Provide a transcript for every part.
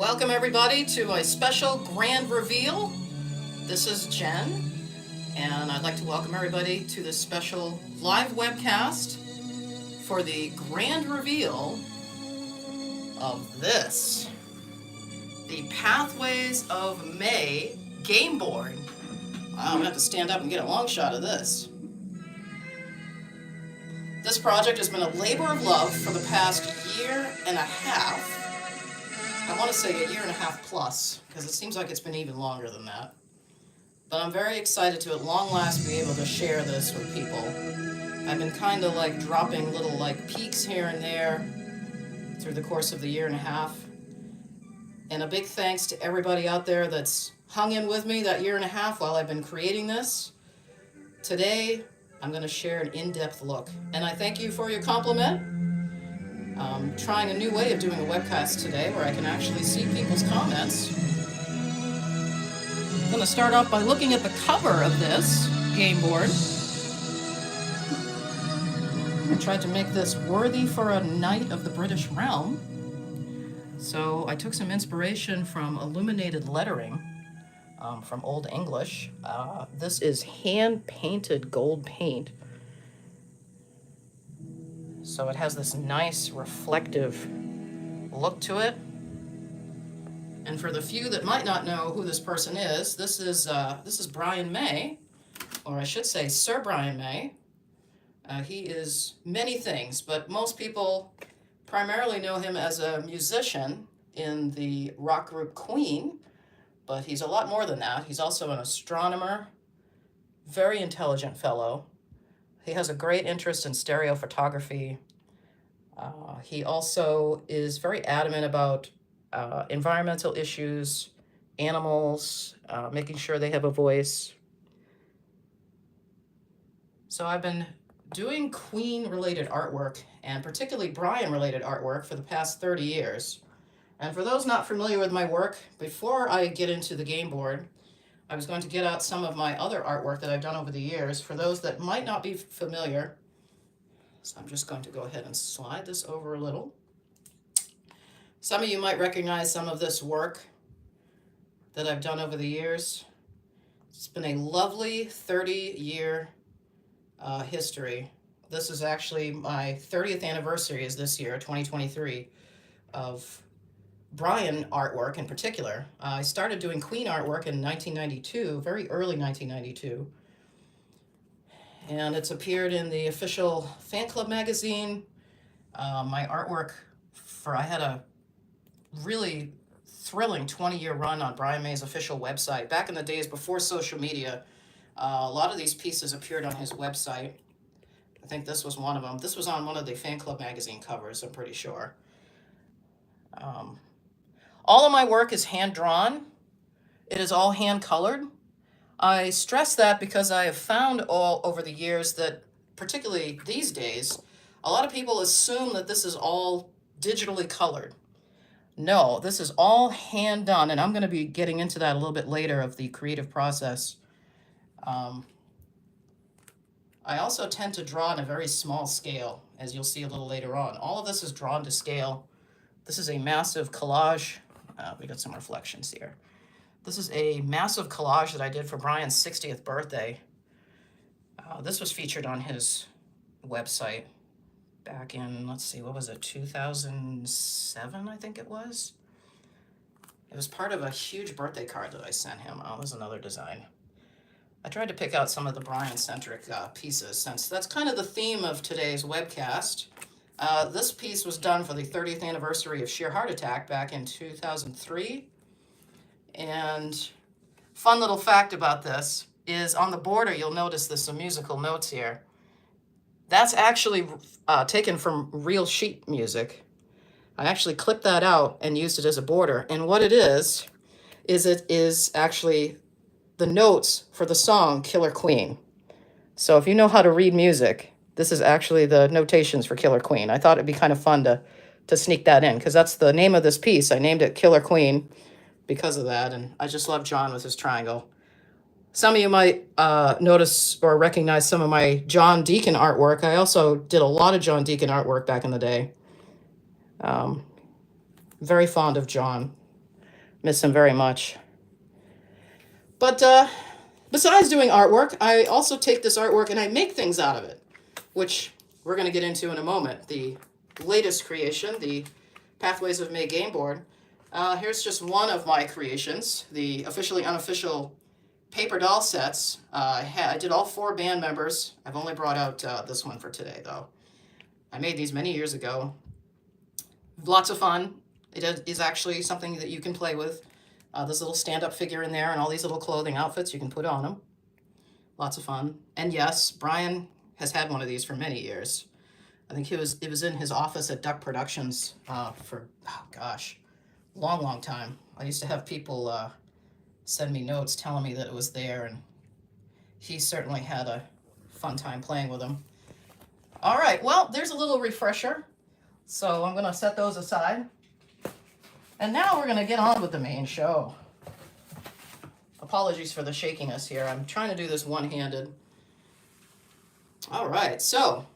Welcome everybody to a special grand reveal. This is Jen, and I'd like to welcome everybody to this special live webcast for the grand reveal of this, the Pathways of May game board. Wow, I'm gonna have to stand up and get a long shot of this. This project has been a labor of love for the past year and a half. I want to say a year and a half plus, because it seems like it's been even longer than that. But I'm very excited to at long last be able to share this with people. I've been kind of like dropping little like peaks here and there through the course of the year and a half. And a big thanks to everybody out there that's hung in with me that year and a half while I've been creating this. Today, I'm going to share an in-depth look. And I thank you for your compliment. Trying a new way of doing a webcast today where I can actually see people's comments. I'm going to start off by looking at the cover of this game board. I tried to make this worthy for a knight of the British realm. So I took some inspiration from illuminated lettering from Old English. This is hand-painted gold paint. So it has this nice reflective look to it. And for the few that might not know who this person is, this is Brian May, or I should say Sir Brian May. He is many things, but most people primarily know him as a musician in the rock group Queen, but he's a lot more than that. He's also an astronomer, very intelligent fellow. He has a great interest in stereo photography. He also is very adamant about environmental issues, animals, making sure they have a voice. So I've been doing Queen-related artwork, and particularly Brian-related artwork, for the past 30 years. And for those not familiar with my work, before I get into the game board, I was going to get out some of my other artwork that I've done over the years for those that might not be familiar. So I'm just going to go ahead and slide this over a little. Some of you might recognize some of this work that I've done over the years. It's been a lovely 30-year history. This is actually my 30th anniversary is this year, 2023, of Brian artwork in particular. I started doing Queen artwork in 1992, very early 1992. And it's appeared in the official fan club magazine. My artwork I had a really thrilling 20-year run on Brian May's official website. Back in the days before social media, a lot of these pieces appeared on his website. I think this was one of them. This was on one of the fan club magazine covers, I'm pretty sure. All of my work is hand-drawn. It is all hand-colored. I stress that because I have found all over the years that, particularly these days, a lot of people assume that this is all digitally colored. No, this is all hand-done, and I'm going to be getting into that a little bit later of the creative process. I also tend to draw on a very small scale, as you'll see a little later on. All of this is drawn to scale. This is a massive collage. We got some reflections here. This is a massive collage that I did for Brian's 60th birthday. This was featured on his website back in, let's see, what was it, 2007, I think it was? It was part of a huge birthday card that I sent him. Oh, there's another design. I tried to pick out some of the Brian-centric pieces, since that's kind of the theme of today's webcast. This piece was done for the 30th anniversary of Sheer Heart Attack back in 2003. And fun little fact about this is on the border, you'll notice there's some musical notes here. That's actually taken from real sheet music. I actually clipped that out and used it as a border. And what it is it is actually the notes for the song Killer Queen. So if you know how to read music, this is actually the notations for Killer Queen. I thought it'd be kind of fun to sneak that in, because that's the name of this piece. I named it Killer Queen because of that, and I just love John with his triangle. Some of you might notice or recognize some of my John Deacon artwork. I also did a lot of John Deacon artwork back in the day. Very fond of John. Miss him very much. But besides doing artwork, I also take this artwork and I make things out of it, which we're going to get into in a moment. The latest creation, the Pathways of May game board. Here's just one of my creations, the officially unofficial paper doll sets. I did all 4 band members. I've only brought out this one for today, though. I made these many years ago. Lots of fun. It is actually something that you can play with. This little stand-up figure in there and all these little clothing outfits you can put on them. Lots of fun. And yes, Brian has had one of these for many years. I think it was in his office at Duck Productions for, oh gosh, long time. I used to have people send me notes telling me that it was there, and he certainly had a fun time playing with them. All right, well, there's a little refresher. So I'm going to set those aside. And now we're going to get on with the main show. Apologies for the shakiness here. I'm trying to do this one-handed. All right, so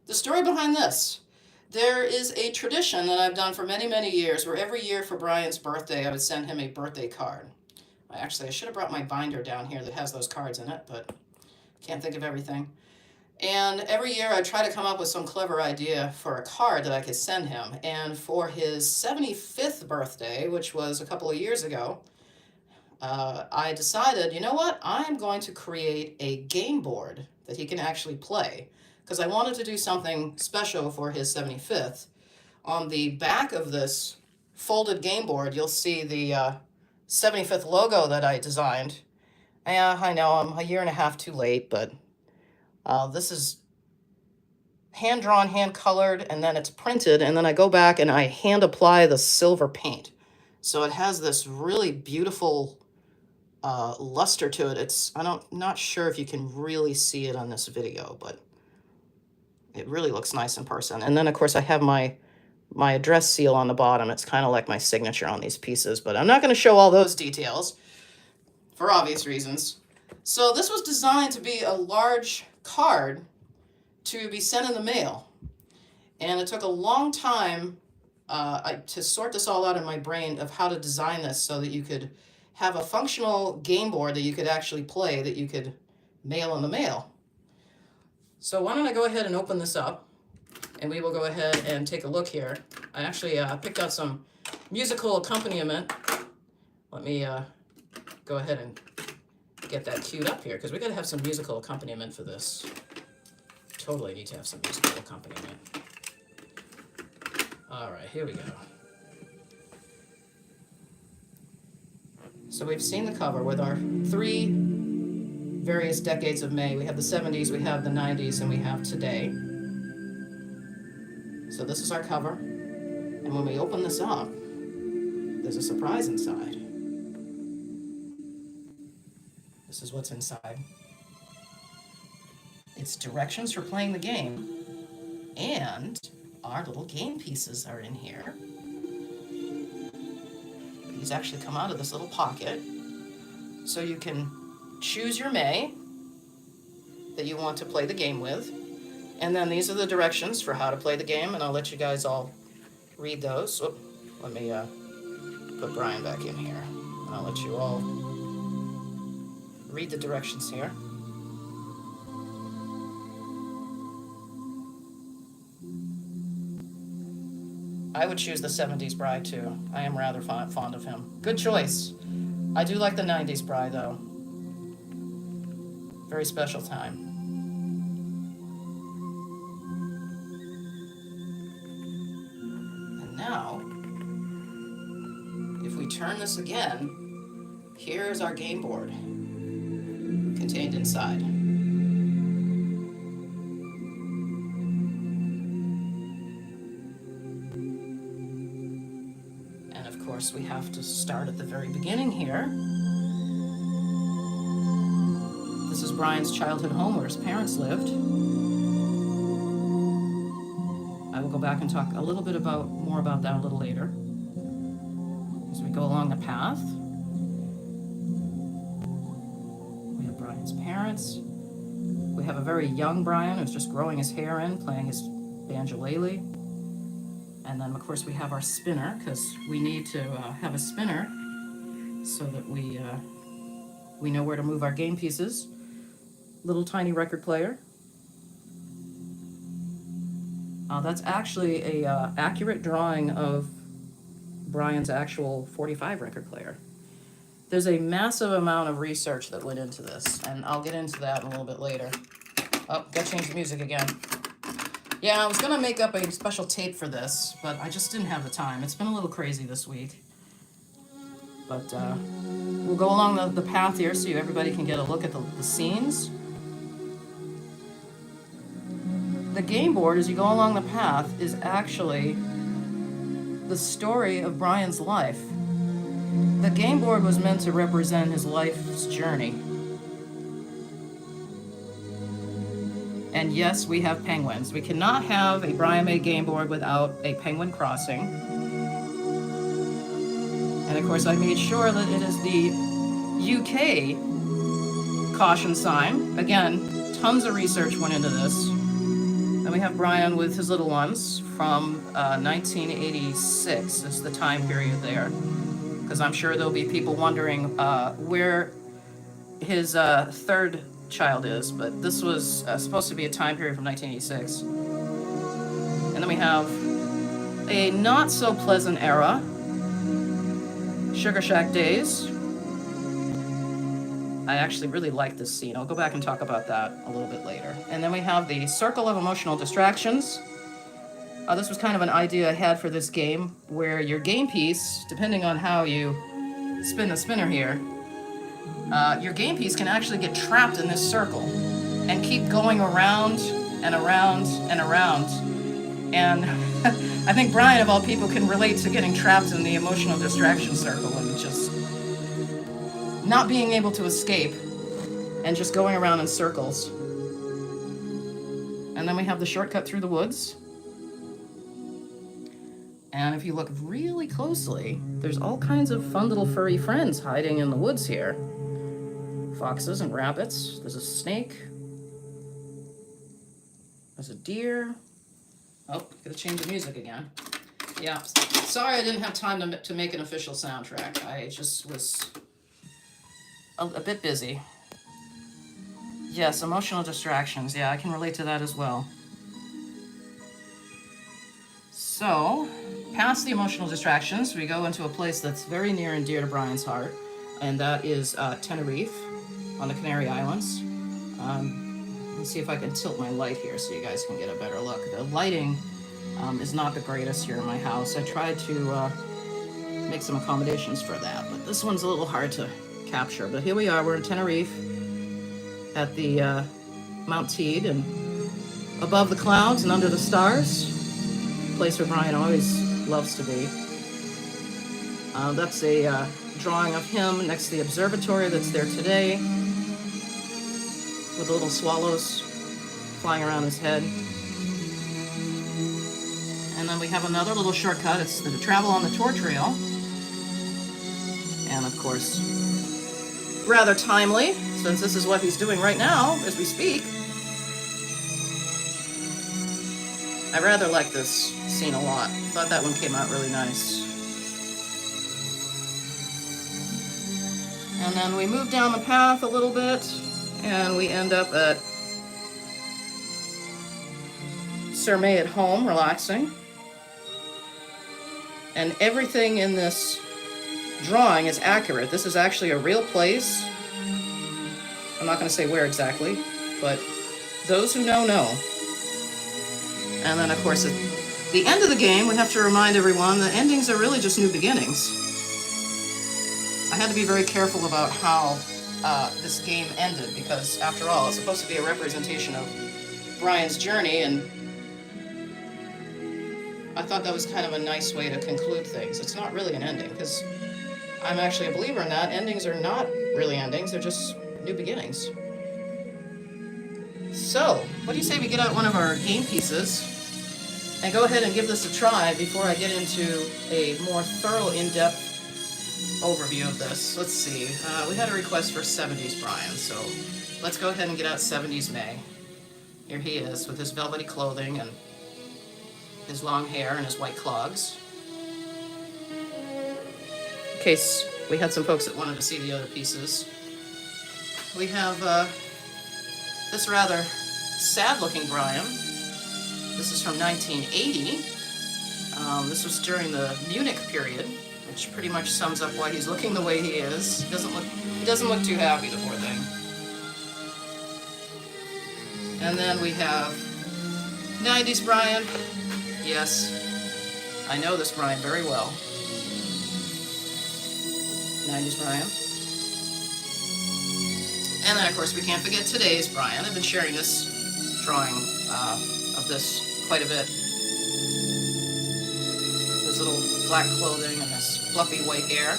the story behind this. There is a tradition that I've done for many, many years where every year for Brian's birthday, I would send him a birthday card. I should have brought my binder down here that has those cards in it, but can't think of everything. And every year I try to come up with some clever idea for a card that I could send him. And for his 75th birthday, which was a couple of years ago, I decided, you know what? I'm going to create a game board that he can actually play, because I wanted to do something special for his 75th. On the back of this folded game board, you'll see the 75th logo that I designed. Yeah, I know I'm a year and a half too late, but this is hand-drawn, hand-colored, and then it's printed, and then I go back and I hand-apply the silver paint. So it has this really beautiful luster to it. I'm not sure if you can really see it on this video, but it really looks nice in person. And then, of course, I have my address seal on the bottom. It's kind of like my signature on these pieces, but I'm not going to show all those details for obvious reasons. So this was designed to be a large card to be sent in the mail. And it took a long time to sort this all out in my brain of how to design this so that you could have a functional game board that you could actually play, that you could mail in the mail. So why don't I go ahead and open this up, and we will go ahead and take a look here. I actually picked out some musical accompaniment. Let me go ahead and get that queued up here, because we got to have some musical accompaniment for this. Totally need to have some musical accompaniment. All right, here we go. So we've seen the cover with our 3 various decades of May. We have the 70s, we have the 90s, and we have today. So this is our cover. And when we open this up, there's a surprise inside. This is what's inside. It's directions for playing the game. And our little game pieces are in here. These actually come out of this little pocket. So you can choose your May that you want to play the game with. And then these are the directions for how to play the game, and I'll let you guys all read those. Oh, let me put Brian back in here, and I'll let you all read the directions here. I would choose the 70s Bri too. I am rather fond of him. Good choice. I do like the 90s Bri though. Very special time. And now, if we turn this again, here's our game board contained inside. And of course, we have to start at the very beginning here. This is Brian's childhood home where his parents lived. I will go back and talk a little bit more about that a little later. As we go along the path, we have Brian's parents. We have a very young Brian who's just growing his hair in, playing his banjolele. And then, of course, we have our spinner, because we need to have a spinner so that we know where to move our game pieces. Little tiny record player. That's actually a accurate drawing of Brian's actual 45 record player. There's a massive amount of research that went into this, and I'll get into that a little bit later. Oh, gotta change the music again. Yeah, I was gonna make up a special tape for this, but I just didn't have the time. It's been a little crazy this week. But we'll go along the path here so everybody can get a look at the scenes. The game board, as you go along the path, is actually the story of Brian's life. The game board was meant to represent his life's journey. And yes, we have penguins. We cannot have a Brian May game board without a penguin crossing. And of course, I made sure that it is the UK caution sign. Again, tons of research went into this. Then we have Brian with his little ones from 1986 is the time period there. Because I'm sure there'll be people wondering where his third child is, but this was supposed to be a time period from 1986. And then we have a not so pleasant era, Sugar Shack days. I actually really like this scene. I'll go back and talk about that a little bit later. And then we have the circle of emotional distractions. This was kind of an idea I had for this game, where your game piece, depending on how you spin the spinner here, your game piece can actually get trapped in this circle and keep going around and around and around. And I think Brian, of all people, can relate to getting trapped in the emotional distraction circle and just not being able to escape and just going around in circles. And then we have the shortcut through the woods. And if you look really closely, there's all kinds of fun little furry friends hiding in the woods here. Foxes and rabbits. There's a snake. There's a deer. Oh, gotta change the music again. Yeah, sorry I didn't have time to make an official soundtrack. I just was a bit busy. Yes, emotional distractions. Yeah, I can relate to that as well. So, past the emotional distractions, we go into a place that's very near and dear to Brian's heart, and that is Tenerife on the Canary Islands. Let me see if I can tilt my light here so you guys can get a better look. The lighting is not the greatest here in my house. I tried to make some accommodations for that, but this one's a little hard to capture. But here we are, we're in Tenerife at the Mount Teed, and above the clouds and under the stars, a place where Brian always loves to be. That's a drawing of him next to the observatory that's there today, with the little swallows flying around his head. And then we have another little shortcut. It's the travel on the tour trail. And of course, rather timely, since this is what he's doing right now as we speak. I rather like this scene a lot. Thought that one came out really nice. And then we move down the path a little bit, and we end up at Sir May at home, relaxing. And everything in this drawing is accurate. This is actually a real place. I'm not going to say where exactly, but those who know, know. And then, of course, at the end of the game, we have to remind everyone that endings are really just new beginnings. I had to be very careful about how this game ended, because, after all, it's supposed to be a representation of Brian's journey, and I thought that was kind of a nice way to conclude things. It's not really an ending, because I'm actually a believer in that. Endings are not really endings, they're just new beginnings. So, what do you say we get out one of our game pieces and go ahead and give this a try before I get into a more thorough, in-depth overview of this. Let's see, we had a request for 70s Brian, so let's go ahead and get out 70s May. Here he is with his velvety clothing and his long hair and his white clogs. In case We had some folks that wanted to see the other pieces. We have this rather sad-looking Brian. This is from 1980. This was during the Munich period, which pretty much sums up why he's looking the way he is. He doesn't look too happy, the poor thing. And then we have 90s Brian. Yes, I know this Brian very well. 90s Brian. And then, of course, we can't forget today's Brian. I've been sharing this drawing of this quite a bit. His little black clothing and his fluffy white hair.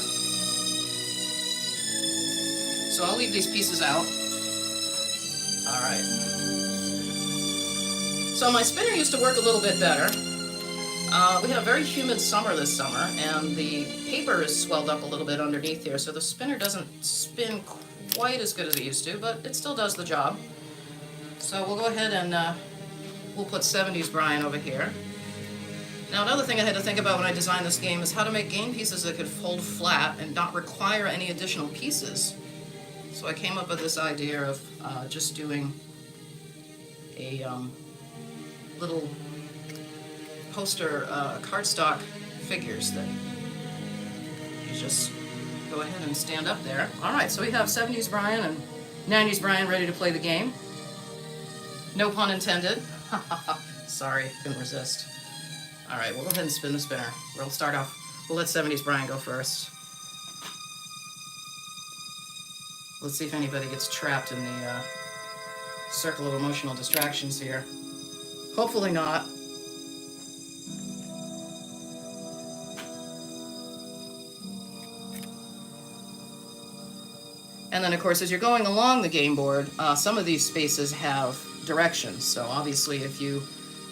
So I'll leave these pieces out. All right. So my spinner used to work a little bit better. We had a very humid summer this summer, and the paper is swelled up a little bit underneath here, so the spinner doesn't spin quite as good as it used to, but it still does the job. So we'll go ahead and we'll put 70s Brian over here. Now, another thing I had to think about when I designed this game is how to make game pieces that could fold flat and not require any additional pieces. So I came up with this idea of just doing a little poster cardstock figures that you just go ahead and stand up there. All right, so we have 70s Brian and 90s Brian ready to play the game. No pun intended. Sorry, couldn't resist. All right, we'll go ahead and spin the spinner. We'll start off, we'll let 70s Brian go first. Let's see if anybody gets trapped in the circle of emotional distractions here. Hopefully not. And then, of course, as you're going along the game board, some of these spaces have directions. So obviously, if you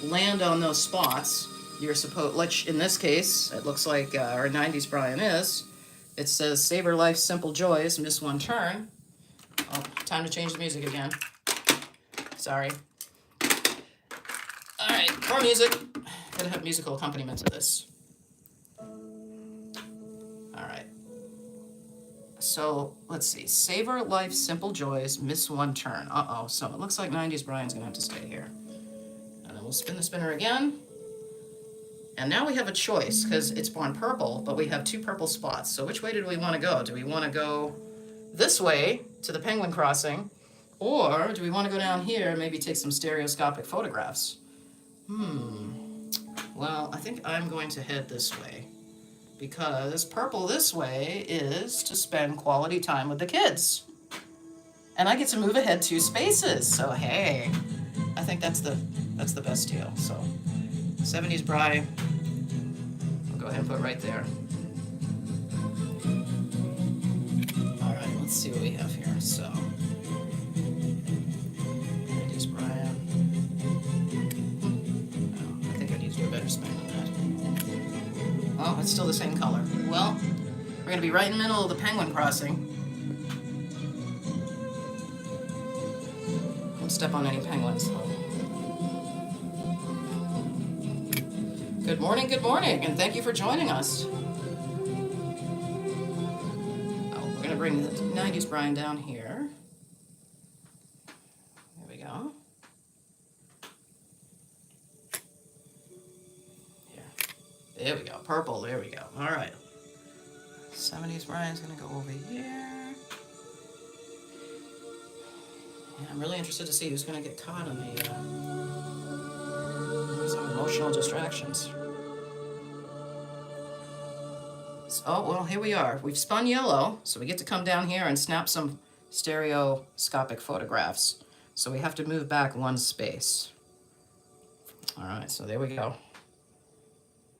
land on those spots, you're supposed, like in this case, it looks like our 90s Brian is. It says, savor life's simple joys, miss one turn. Oh, time to change the music again. Sorry. All right, more music. Gotta have musical accompaniment to this. All right. So let's see. Savor life's simple joys, miss one turn. Uh-oh. So it looks like 90s Brian's gonna have to stay here. And then we'll spin the spinner again. And now we have a choice because it's on purple, but we have two purple spots. So which way do we want to go? Do we want to go this way to the penguin crossing, or do we want to go down here and maybe take some stereoscopic photographs? Well, I think I'm going to head this way because purple this way is to spend quality time with the kids. And I get to move ahead 2 spaces. So hey, I think that's the best deal. So 70s Brian, I'll go ahead and put right there. All right, let's see what we have here. So 90s Brian. Oh, I think I need to do a better spin than that. Oh, it's still the same color. Well, we're gonna be right in the middle of the penguin crossing. Don't step on any penguins. Good morning, and thank you for joining us. Oh, we're gonna bring the 90s Brian down here. There we go. Here. There we go, purple, there we go. All right. 70s Brian's gonna go over here. Yeah, I'm really interested to see who's gonna get caught in the some emotional distractions. Oh, well, here we are. We've spun yellow, so we get to come down here and snap some stereoscopic photographs. So we have to move back 1 space. All right, so there we go.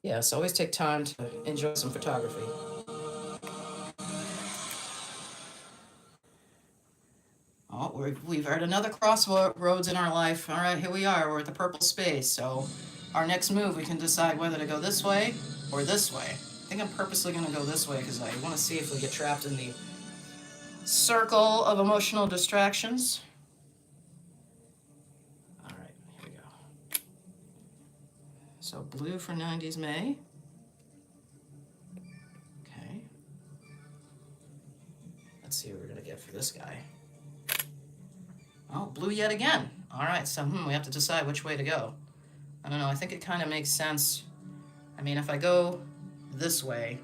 Yes, always take time to enjoy some photography. Oh, we've had another crossroads in our life. All right, here we are. We're at the purple space. So our next move, we can decide whether to go this way or this way. I think I'm purposely going to go this way because I want to see if we get trapped in the circle of emotional distractions. All right, here we go. So blue for 90s May. Okay. this guy. Oh, blue yet again. All right, so we have to decide which way to go. I don't know, I think it kind of makes sense. I mean, if I go this way,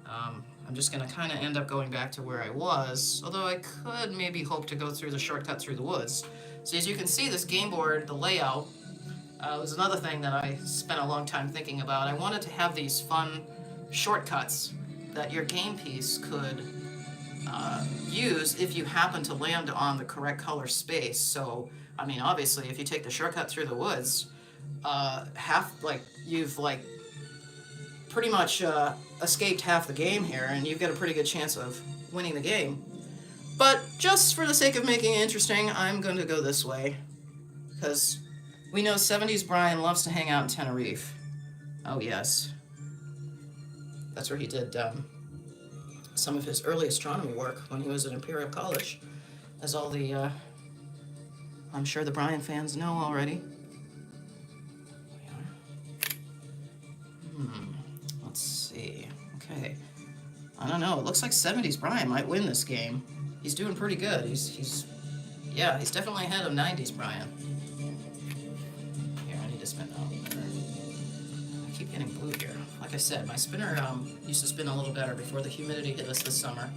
I'm just going to kind of end up going back to where I was, although I could maybe hope to go through the shortcut through the woods. So as you can see, this game board, the layout, was another thing that I spent a long time thinking about. I wanted to have these fun shortcuts that your game piece could use if you happen to land on the correct color space. So, I mean, obviously, if you take the shortcut through the woods, you've pretty much escaped half the game here, and you've got a pretty good chance of winning the game. But just for the sake of making it interesting, I'm going to go this way, because we know 70s Brian loves to hang out in Tenerife. Oh yes, that's where he did some of his early astronomy work when he was at Imperial College, as all the I'm sure the Brian fans know already. Let's see. Okay. I don't know. It looks like 70s Brian might win this game. He's doing pretty good. He's definitely ahead of 90s Brian. Here, I need to spin. Oh, I keep getting blue here. Like I said, my spinner used to spin a little better before the humidity hit us this summer.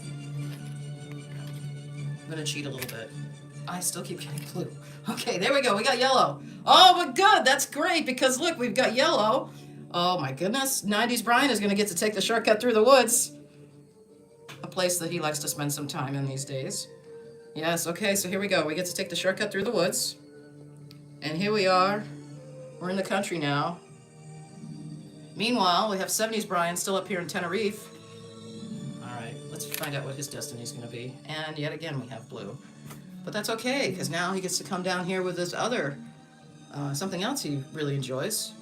I'm gonna cheat a little bit. I still keep getting blue. Okay, there we go. We got yellow. Oh, but good. That's great, because look, we've got yellow. Oh my goodness, 90s Brian is going to get to take the shortcut through the woods. A place that he likes to spend some time in these days. Yes, okay, so here we go. We get to take the shortcut through the woods. And here we are. We're in the country now. Meanwhile, we have 70s Brian still up here in Tenerife. All right, let's find out what his destiny is going to be. And yet again, we have blue. But that's okay, because now he gets to come down here with this other, something else he really enjoys.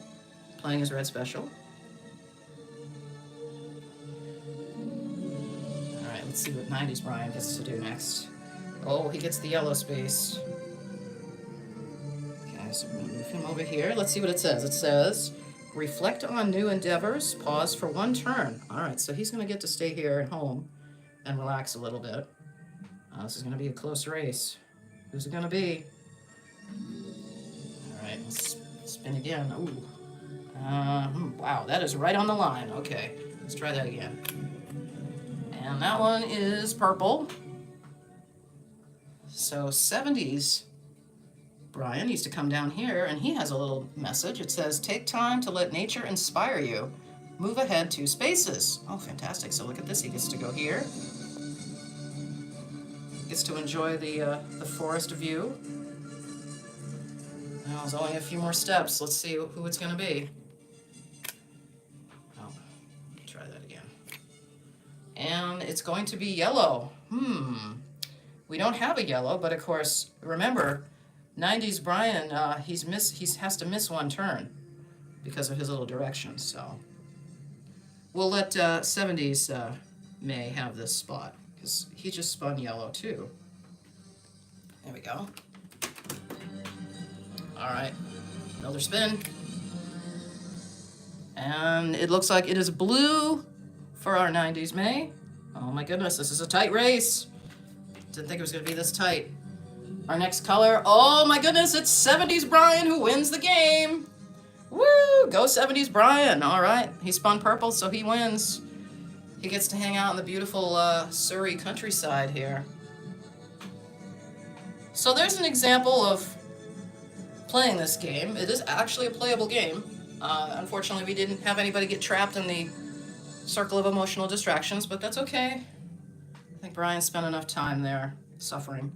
Playing his red special. Alright, let's see what 90s Brian gets to do next. Oh, he gets the yellow space. Okay, so we're going to move him over here. Let's see what it says. It says, reflect on new endeavors, pause for one turn. Alright, so he's going to get to stay here at home and relax a little bit. This is going to be a close race. Who's it going to be? Alright, let's spin again. Ooh. Wow, that is right on the line. Okay, let's try that again. And that one is purple. So 70s Brian needs to come down here, and he has a little message. It says, take time to let nature inspire you. Move ahead 2 spaces. Oh, fantastic. So look at this. He gets to go here. Gets to enjoy the forest view. Now, there's only a few more steps. Let's see who it's going to be. And it's going to be yellow. We don't have a yellow, but of course, remember, 90s Brian, he has to miss one turn because of his little directions. So we'll let 70s May have this spot, because he just spun yellow too. There we go. All right, another spin. And it looks like it is blue for our 90s May. Oh my goodness, this is a tight race. Didn't think it was going to be this tight. Our next color, oh my goodness, it's 70s Brian who wins the game. Woo, go 70s Brian. All right, he spun purple, so he wins. He gets to hang out in the beautiful Surrey countryside here. So there's an example of playing this game. It is actually a playable game. Unfortunately, we didn't have anybody get trapped in the circle of emotional distractions, but that's okay. I think Brian spent enough time there suffering.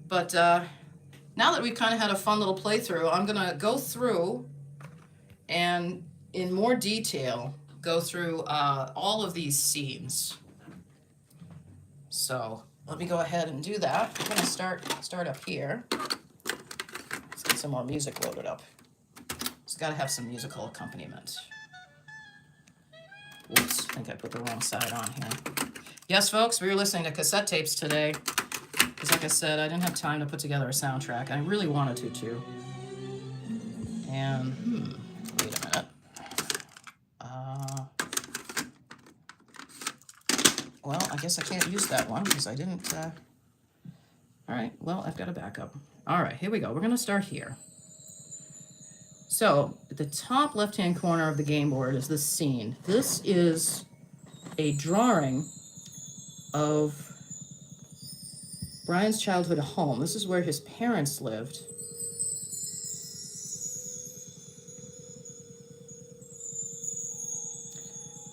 But now that we've kind of had a fun little playthrough, I'm going to go through and in more detail go through all of these scenes. So let me go ahead and do that. I'm going to start up here. Let's get some more music loaded up. It's got to have some musical accompaniment. Oops, I think I put the wrong side on here. Yes, folks, we were listening to cassette tapes today. Because like I said, I didn't have time to put together a soundtrack. I really wanted to, too. And, wait a minute. Well, I guess I can't use that one because I didn't, all right, well, I've got a backup. All right, here we go. We're gonna start here. So, at the top left-hand corner of the game board is this scene. This is a drawing of Brian's childhood home. This is where his parents lived.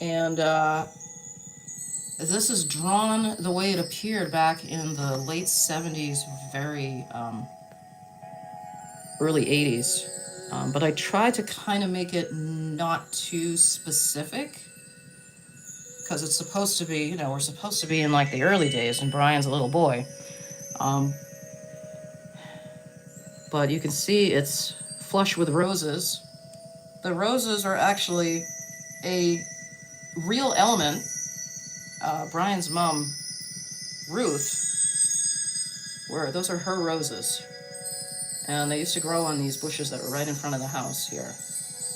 And this is drawn the way it appeared back in the late 70s, very early 80s. But I tried to kind of make it not too specific, because it's supposed to be, you know, we're supposed to be in like the early days when Brian's a little boy. But you can see it's flush with roses. The roses are actually a real element. Brian's mom, Ruth, those are her roses. And they used to grow on these bushes that were right in front of the house here.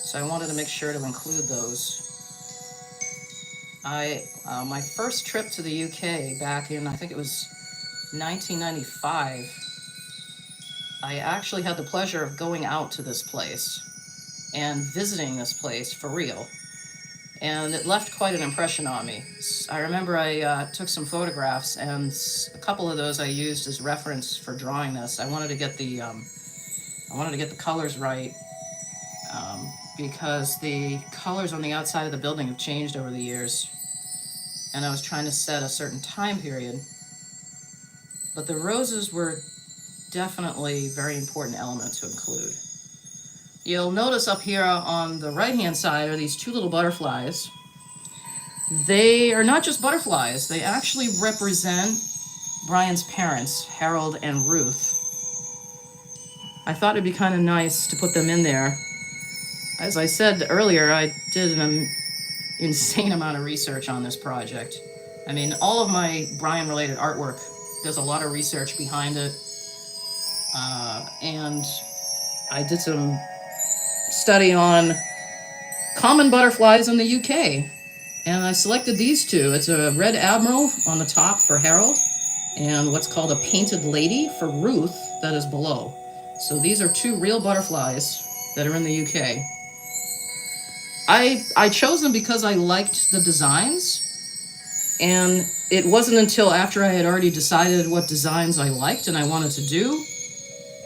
So I wanted to make sure to include those. My first trip to the UK back in, I think it was 1995, I actually had the pleasure of going out to this place and visiting this place for real. And it left quite an impression on me. I remember I took some photographs, and a couple of those I used as reference for drawing this. I wanted to get the colors right, because the colors on the outside of the building have changed over the years, and I was trying to set a certain time period. But the roses were definitely a very important element to include. You'll notice up here on the right-hand side are these two little butterflies. They are not just butterflies, they actually represent Brian's parents, Harold and Ruth. I thought it'd be kind of nice to put them in there. As I said earlier, I did an insane amount of research on this project. I mean, all of my Brian-related artwork, there's a lot of research behind it. And I did some study on common butterflies in the UK. And I selected these two. It's a red admiral on the top for Harold, and what's called a painted lady for Ruth that is below. So these are two real butterflies that are in the UK. I chose them because I liked the designs, and it wasn't until after I had already decided what designs I liked and I wanted to do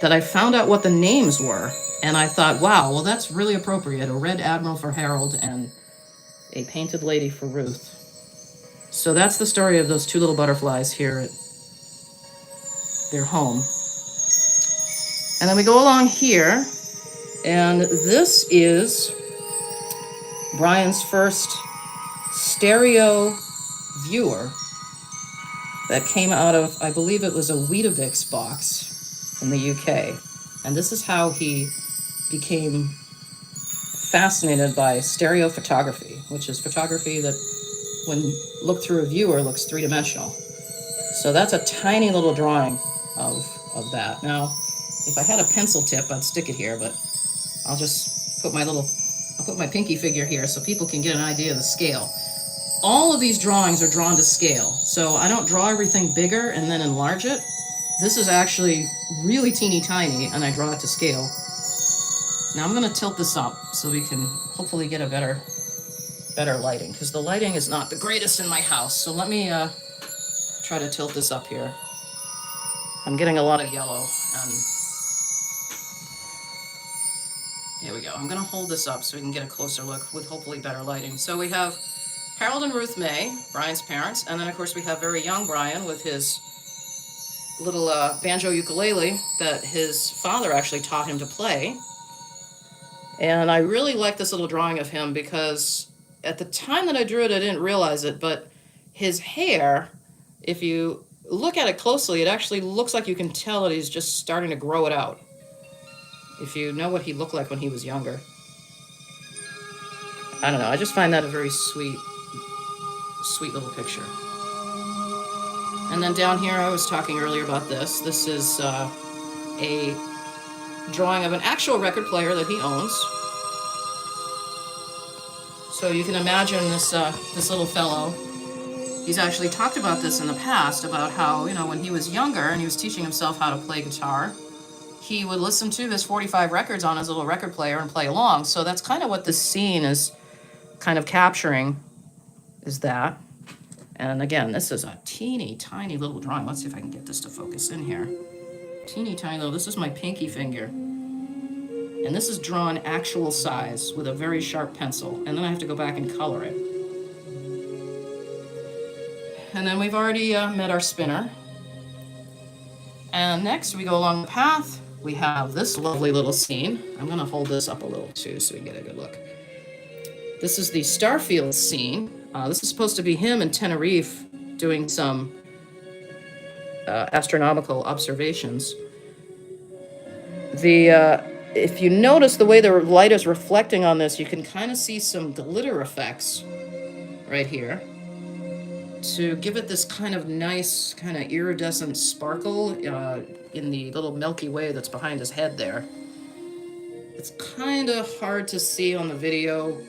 that I found out what the names were. And I thought, wow, well, that's really appropriate. A red admiral for Harold and a painted lady for Ruth. So that's the story of those two little butterflies here at their home. And then we go along here, and this is Brian's first stereo viewer that came out of, I believe it was a Weetabix box in the UK. And this is how he became fascinated by stereo photography, which is photography that, when looked through a viewer, looks three-dimensional. So that's a tiny little drawing of that. Now, if I had a pencil tip, I'd stick it here, but I'll just put my pinky figure here so people can get an idea of the scale. All of these drawings are drawn to scale, so I don't draw everything bigger and then enlarge it. This is actually really teeny tiny, and I draw it to scale. Now I'm going to tilt this up so we can hopefully get a better lighting, because the lighting is not the greatest in my house. So let me try to tilt this up here. I'm getting a lot of yellow, and here we go. I'm going to hold this up so we can get a closer look with hopefully better lighting. So we have Harold and Ruth May, Brian's parents, and then of course we have very young Brian with his little banjo ukulele that his father actually taught him to play. And I really like this little drawing of him because at the time that I drew it, I didn't realize it, but his hair, if you look at it closely, it actually looks like you can tell that he's just starting to grow it out, if you know what he looked like when he was younger. I don't know, I just find that a very sweet little picture. And then down here, I was talking earlier about this. This is a drawing of an actual record player that he owns. So you can imagine this little fellow He's actually talked about this in the past, about how, you know, when he was younger and he was teaching himself how to play guitar, he would listen to his 45 records on his little record player and play along. So that's kind of what this scene is kind of capturing, is that. And again, this is a teeny tiny little drawing. Let's see if I can get this to focus in here. Teeny tiny little, this is my pinky finger. And this is drawn actual size with a very sharp pencil. And then I have to go back and color it. And then we've already met our spinner. And next we go along the path. We have this lovely little scene. I'm going to hold this up a little too so we can get a good look. This is the Starfield scene. This is supposed to be him in Tenerife doing some astronomical observations. If you notice the way the light is reflecting on this, you can kind of see some glitter effects right here to give it this kind of nice, kind of iridescent sparkle in the little Milky Way that's behind his head there. It's kind of hard to see on the video,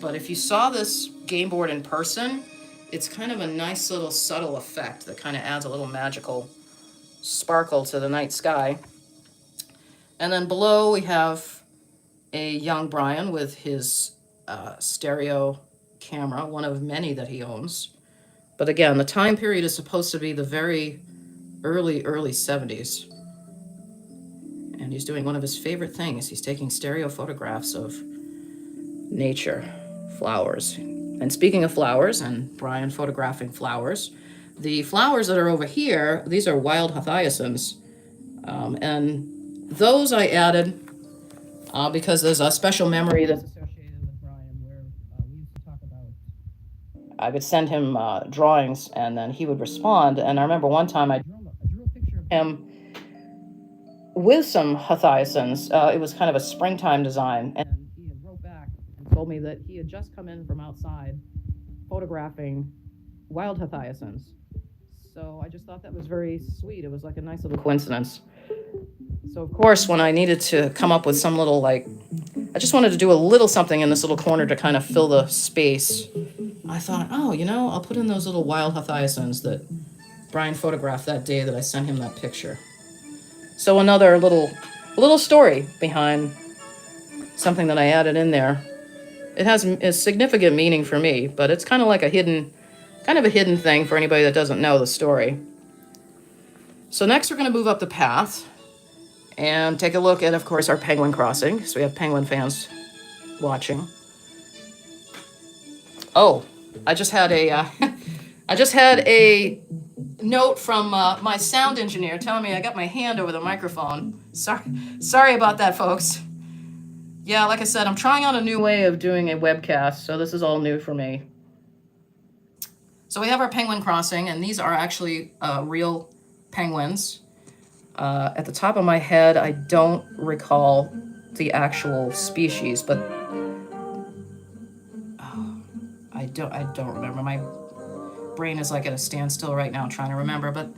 but if you saw this game board in person, it's kind of a nice little subtle effect that kind of adds a little magical sparkle to the night sky. And then below we have a young Brian with his stereo camera, one of many that he owns. But again, the time period is supposed to be the very early 70s. And he's doing one of his favorite things. He's taking stereo photographs of nature, flowers. And speaking of flowers, and Brian photographing flowers, the flowers that are over here, these are wild hyacinths. And those I added because there's a special memory that's associated with Brian where we used to talk about. I would send him drawings and then he would respond. And I remember one time I drew a picture of him with some hyacinths. It was kind of a springtime design. And he had wrote back and told me that he had just come in from outside photographing wild hyacinths. So I just thought that was very sweet. It was like a nice little coincidence. So of course, when I needed to come up with some little, I just wanted to do a little something in this little corner to kind of fill the space. I thought, oh, you know, I'll put in those little wild hyacinths that Brian photographed that day that I sent him that picture. So another little story behind something that I added in there. It has a significant meaning for me, but it's kind of like a hidden thing for anybody that doesn't know the story. So next we're going to move up the path and take a look at, of course, our penguin crossing. So we have penguin fans watching. Oh, I just had a note from my sound engineer telling me I got my hand over the microphone. Sorry about that, folks. Yeah, like I said, I'm trying out a new way of doing a webcast, so this is all new for me. So we have our penguin crossing, and these are actually real penguins. At the top of my head, I don't recall the actual species, but I don't remember. My brain is like at a standstill right now trying to remember. But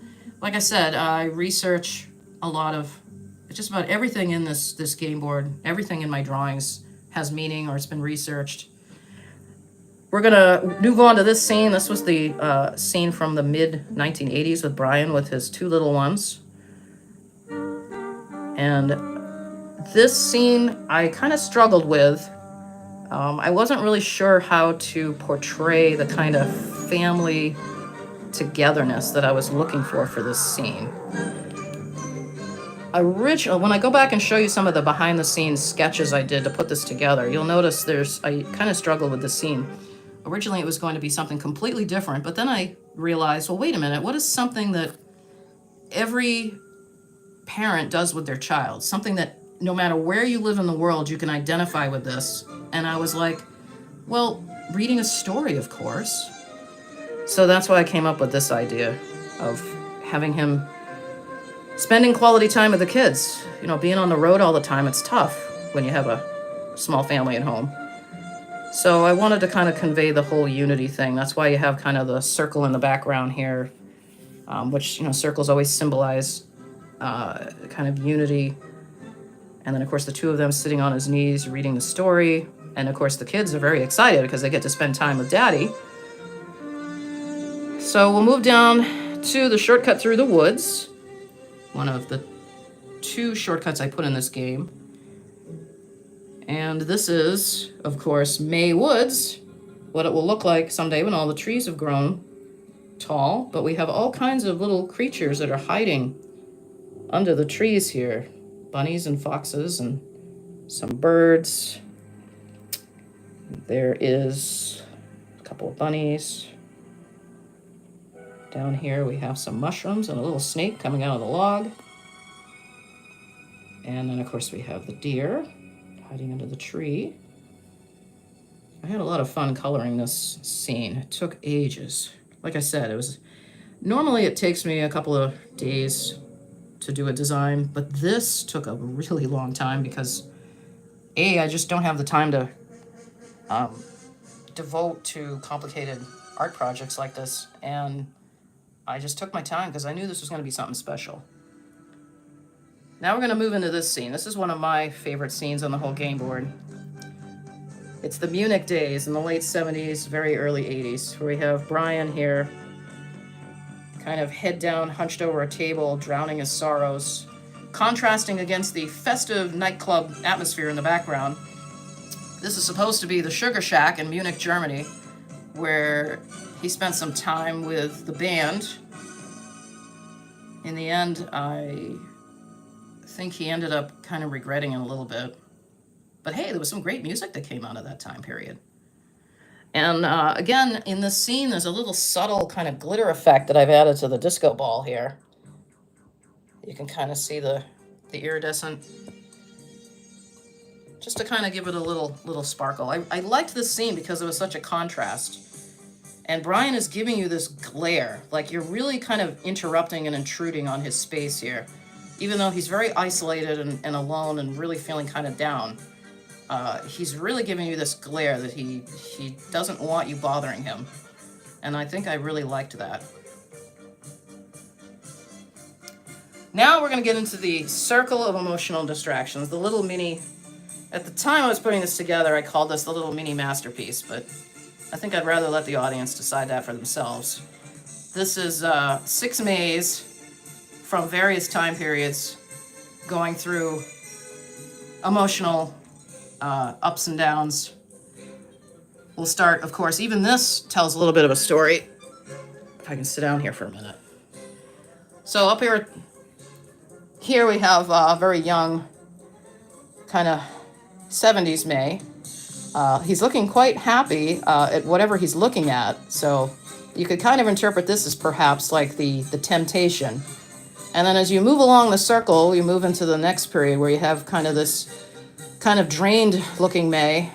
like I said, I research a lot of just about everything in this game board. Everything in my drawings has meaning or it's been researched. We're gonna move on to this scene. This was the scene from the mid-1980s with Brian with his two little ones. And this scene I kind of struggled with. I wasn't really sure how to portray the kind of family togetherness that I was looking for this scene. When I go back and show you some of the behind-the-scenes sketches I did to put this together, you'll notice I kind of struggled with this scene. Originally, it was going to be something completely different, but then I realized, well, wait a minute, what is something that every parent does with their child? Something that no matter where you live in the world, you can identify with this. And I was like, well, reading a story, of course. So that's why I came up with this idea of having him spending quality time with the kids. You know, being on the road all the time, it's tough when you have a small family at home. So I wanted to kind of convey the whole unity thing. That's why you have kind of the circle in the background here, which, you know, circles always symbolize kind of unity. And then, of course, the two of them sitting on his knees reading the story. And, of course, the kids are very excited because they get to spend time with Daddy. So we'll move down to the shortcut through the woods. One of the 2 shortcuts I put in this game. And this is, of course, May Woods, what it will look like someday when all the trees have grown tall. But we have all kinds of little creatures that are hiding under the trees here. Bunnies and foxes and some birds. There is a couple of bunnies. Down here we have some mushrooms and a little snake coming out of the log. And then, of course, we have the deer hiding under the tree. I had a lot of fun coloring this scene. It took ages. Like I said, normally it takes me a couple of days to do a design, but this took a really long time because I just don't have the time to devote to complicated art projects like this, and I just took my time because I knew this was going to be something special. Now we're going to move into this scene. This is one of my favorite scenes on the whole game board. It's the Munich days in the late 70s, very early 80s, where we have Brian here, kind of head down, hunched over a table, drowning his sorrows, contrasting against the festive nightclub atmosphere in the background. This is supposed to be the Sugar Shack in Munich, Germany, where he spent some time with the band. In the end, I think he ended up kind of regretting it a little bit. But hey, there was some great music that came out of that time period. And again, in this scene, there's a little subtle kind of glitter effect that I've added to the disco ball here. You can kind of see the iridescent, just to kind of give it a little sparkle. I liked this scene because it was such a contrast. And Brian is giving you this glare, like you're really kind of interrupting and intruding on his space here. Even though he's very isolated and alone and really feeling kind of down. He's really giving you this glare that he doesn't want you bothering him. And I think I really liked that. Now we're going to get into the circle of emotional distractions, the little mini. At the time I was putting this together, I called this the little mini masterpiece, but I think I'd rather let the audience decide that for themselves. This is 6 Mays from various time periods going through emotional ups and downs. We'll start, of course, even this tells a little bit of a story. If I can sit down here for a minute. So up here we have a very young, kind of 70s May. He's looking quite happy at whatever he's looking at. So you could kind of interpret this as perhaps like the temptation. And then as you move along the circle, you move into the next period where you have kind of this kind of drained looking May,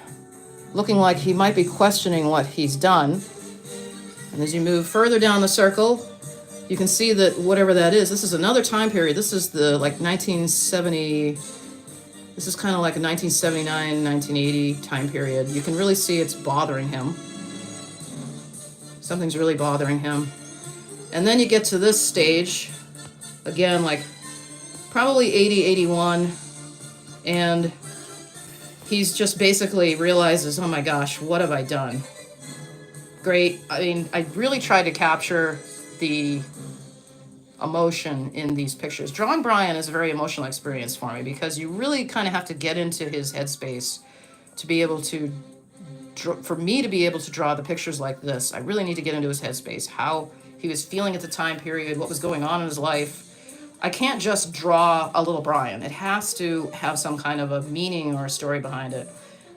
looking like he might be questioning what he's done. And as you move further down the circle, you can see that whatever that is, this is another time period. This is the like 1970, this is kind of like a 1979, 1980 time period. You can really see it's bothering him. Something's really bothering him. And then you get to this stage, again, like probably 80, 81, and he's just basically realizes, oh my gosh, what have I done? Great. I mean, I really tried to capture the emotion in these pictures. Drawing Brian is a very emotional experience for me because you really kind of have to get into his headspace to be able to, for me to be able to draw the pictures like this. I really need to get into his headspace, how he was feeling at the time period, what was going on in his life. I can't just draw a little Brian. It has to have some kind of a meaning or a story behind it.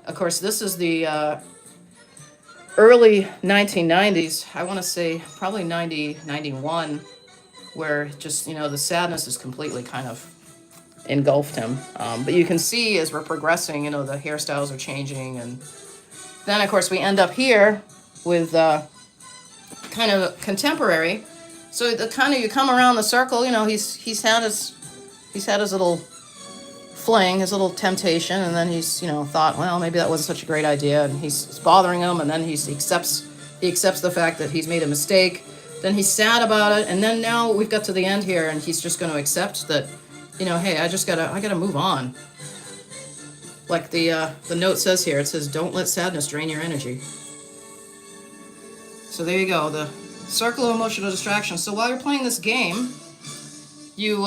Of course, this is the early 1990s. I want to say probably 90, 91, where just, the sadness is completely kind of engulfed him. But you can see as we're progressing, the hairstyles are changing. And then, of course, we end up here with kind of contemporary. So the kind of, you come around the circle, he's had his little fling, his little temptation, and then he's, thought, well, maybe that wasn't such a great idea, and it's bothering him, and then he accepts the fact that he's made a mistake. Then he's sad about it, and then now we've got to the end here, and he's just going to accept that, hey, I gotta move on. Like the note says here, it says, don't let sadness drain your energy. So there you go, the Circle of emotional distraction. So while you're playing this game, you,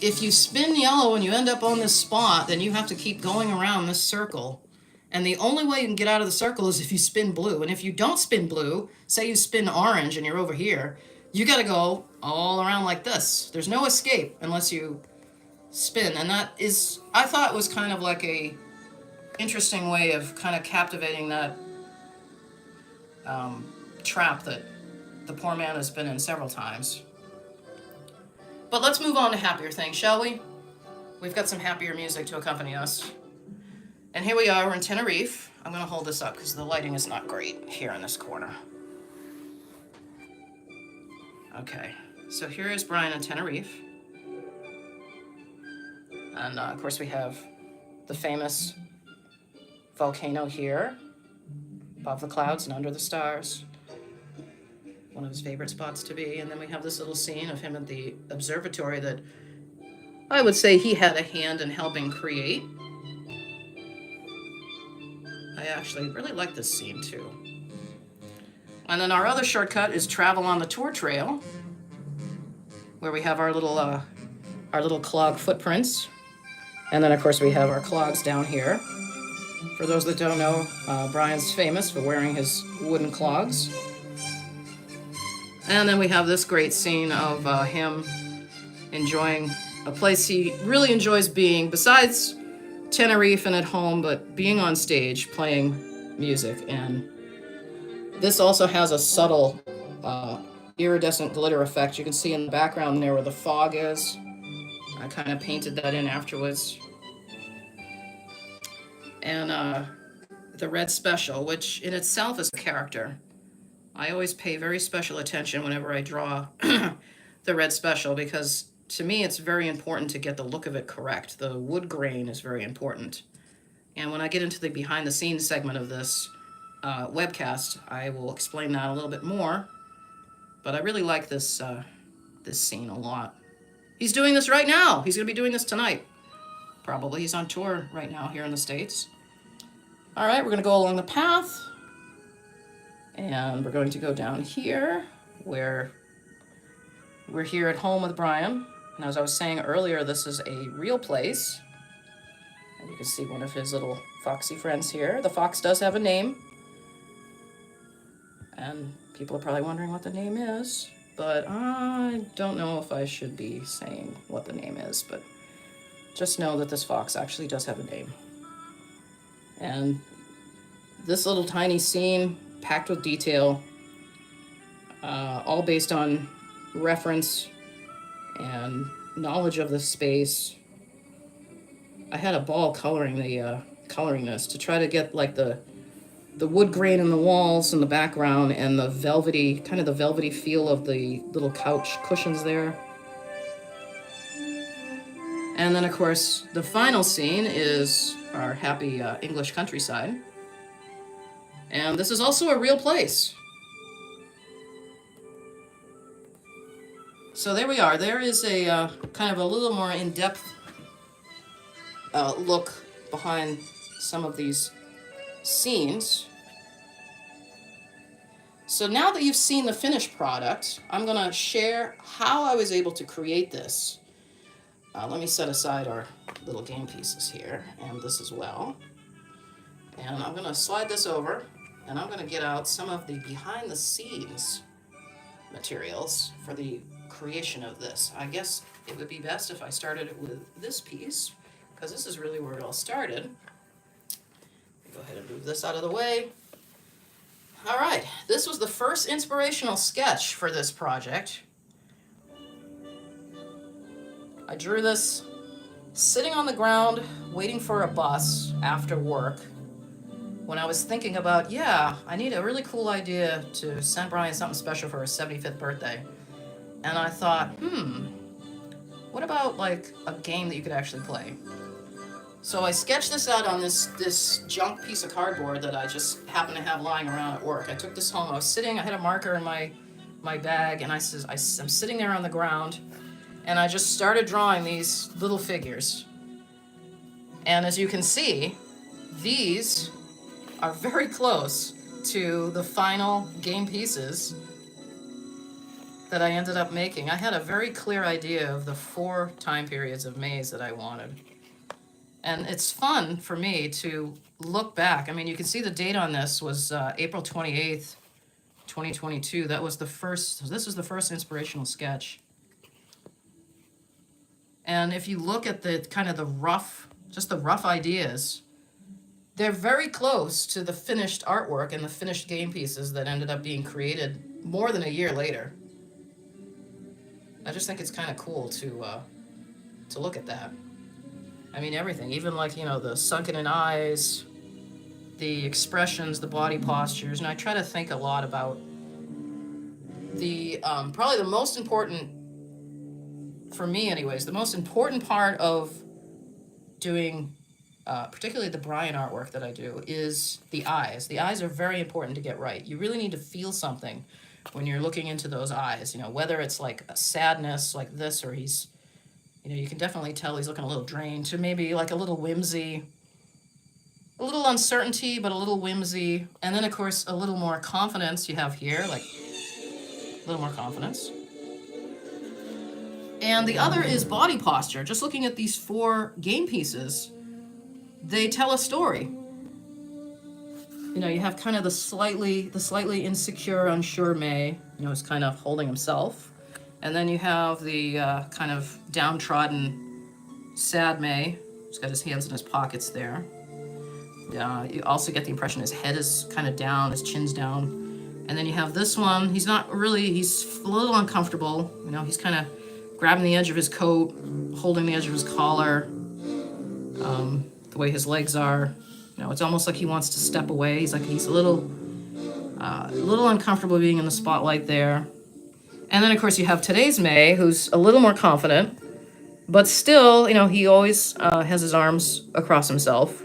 if you spin yellow and you end up on this spot, then you have to keep going around this circle. And the only way you can get out of the circle is if you spin blue. And if you don't spin blue, say you spin orange and you're over here, you gotta go all around like this. There's no escape unless you spin. And that is, I thought was kind of like a interesting way of kind of captivating that trap that the poor man has been in several times. But let's move on to happier things, shall we? We've got some happier music to accompany us. And here we are, we're in Tenerife. I'm going to hold this up because the lighting is not great here in this corner. Okay, so here is Brian in Tenerife. And of course we have the famous volcano here, above the clouds and under the stars. One of his favorite spots to be. And then we have this little scene of him at the observatory that I would say he had a hand in helping create. I actually really like this scene too. And then our other shortcut is travel on the tour trail, where we have our little clog footprints. And then of course we have our clogs down here. For those that don't know, Brian's famous for wearing his wooden clogs. And then we have this great scene of him enjoying a place he really enjoys being, besides Tenerife and at home, but being on stage playing music. And this also has a subtle iridescent glitter effect. You can see in the background there where the fog is. I kind of painted that in afterwards. And the red special, which in itself is a character. I always pay very special attention whenever I draw the red special, because to me it's very important to get the look of it correct. The wood grain is very important. And when I get into the behind the scenes segment of this webcast, I will explain that a little bit more. But I really like this scene a lot. He's doing this right now. He's going to be doing this tonight. Probably. He's on tour right now here in the States. All right, we're going to go along the path. And we're going to go down here where we're here at home with Brian. And as I was saying earlier, this is a real place. And you can see one of his little foxy friends here. The fox does have a name. And people are probably wondering what the name is. But I don't know if I should be saying what the name is. But just know that this fox actually does have a name. And this little tiny scene, packed with detail, all based on reference and knowledge of the space. I had a ball coloring this to try to get like the wood grain in the walls in the background and the velvety feel of the little couch cushions there. And then of course the final scene is our happy English countryside. And this is also a real place. So there we are. There is a kind of a little more in-depth look behind some of these scenes. So now that you've seen the finished product, I'm going to share how I was able to create this. Let me set aside our little game pieces here and this as well. And I'm going to slide this over. And I'm going to get out some of the behind-the-scenes materials for the creation of this. I guess it would be best if I started with this piece, because this is really where it all started. Go ahead and move this out of the way. All right, this was the first inspirational sketch for this project. I drew this sitting on the ground, waiting for a bus after work, when I was thinking about, I need a really cool idea to send Brian something special for his 75th birthday. And I thought, what about like a game that you could actually play? So I sketched this out on this junk piece of cardboard that I just happened to have lying around at work. I took this home. I was sitting, I had a marker in my bag, and I'm sitting there on the ground, and I just started drawing these little figures. And as you can see, these are very close to the final game pieces that I ended up making. I had a very clear idea of the 4 time periods of maze that I wanted. And it's fun for me to look back. I mean, you can see the date on this was April 28th, 2022. That was the first, this was the first inspirational sketch. And if you look at the kind of the rough, just the rough ideas, they're very close to the finished artwork and the finished game pieces that ended up being created more than a year later. I just think it's kind of cool to look at that. I mean, everything, even like, you know, the sunken in eyes, the expressions, the body postures, and I try to think a lot about the, probably the most important, for me anyways, the most important part of doing, particularly the Brian artwork that I do, is the eyes. The eyes are very important to get right. You really need to feel something when you're looking into those eyes, you know, whether it's like a sadness like this, or he's, you know, you can definitely tell he's looking a little drained, to maybe like a little whimsy, a little uncertainty, but a little whimsy. And then, of course, a little more confidence you have here, like a little more confidence. And the other is body posture. Just looking at these 4 game pieces, they tell a story. You know, you have kind of the slightly insecure, unsure May, you know, is kind of holding himself. And then you have the kind of downtrodden, sad May. He's got his hands in his pockets there. You also get the impression his head is kind of down, his chin's down. And then you have this one. He's not really, he's a little uncomfortable. You know, he's kind of grabbing the edge of his coat, holding the edge of his collar, the way his legs are. You know, it's almost like he wants to step away. He's a little uncomfortable being in the spotlight there. And then, of course, you have today's May, who's a little more confident, but still, you know, he always has his arms across himself.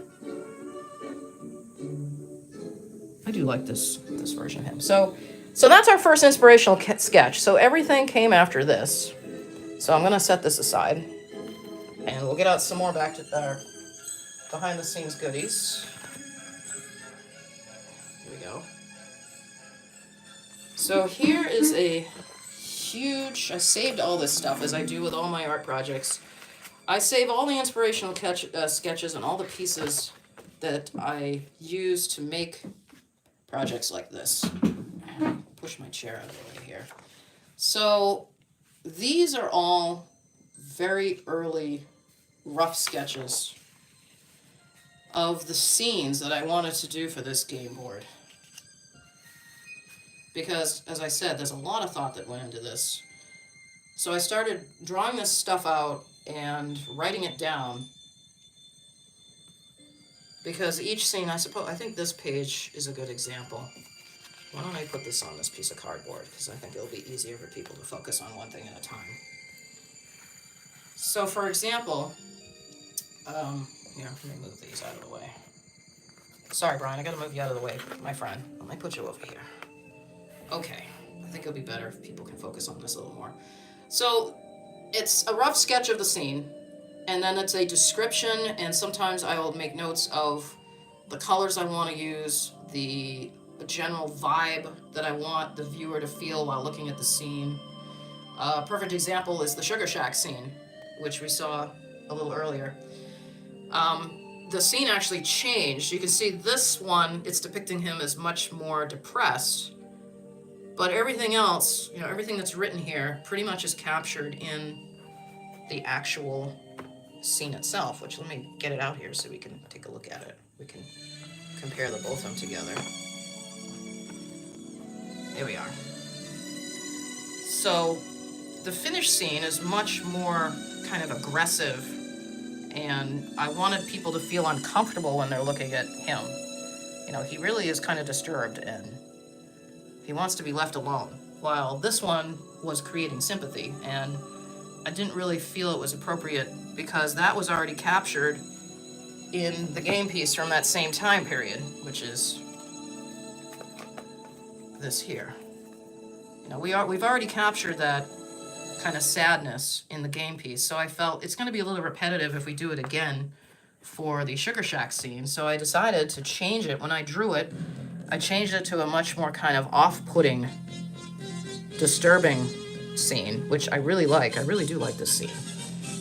I do like this version of him. So that's our first inspirational sketch. So everything came after this. So I'm going to set this aside, and we'll get out some more back to our behind-the-scenes goodies. Here we go. So here is a huge, I saved all this stuff, as I do with all my art projects. I save all the inspirational sketches and all the pieces that I use to make projects like this. Push my chair out of the way here. So these are all very early rough sketches of the scenes that I wanted to do for this game board. Because, as I said, there's a lot of thought that went into this. So I started drawing this stuff out and writing it down. Because each scene, I think this page is a good example. Why don't I put this on this piece of cardboard? Because I think it'll be easier for people to focus on one thing at a time. So, for example, here, let me move these out of the way. Sorry, Brian, I gotta move you out of the way, my friend. Let me put you over here. Okay, I think it'll be better if people can focus on this a little more. So, it's a rough sketch of the scene, and then it's a description, and sometimes I will make notes of the colors I want to use, the general vibe that I want the viewer to feel while looking at the scene. A perfect example is the Sugar Shack scene, which we saw a little earlier. The scene actually changed. You can see this one, it's depicting him as much more depressed, but everything else, you know, everything that's written here pretty much is captured in the actual scene itself, which, let me get it out here so we can take a look at it. We can compare the both of them together. Here we are. So the finished scene is much more kind of aggressive, and I wanted people to feel uncomfortable when they're looking at him. You know, he really is kind of disturbed, and he wants to be left alone, while this one was creating sympathy, and I didn't really feel it was appropriate because that was already captured in the game piece from that same time period, which is this here. You know, we've already captured that kind of sadness in the game piece, so I felt it's going to be a little repetitive if we do it again for the Sugar Shack scene, so I decided to change it. When I drew it, I changed it to a much more kind of off-putting, disturbing scene, which I really like. I really do like this scene.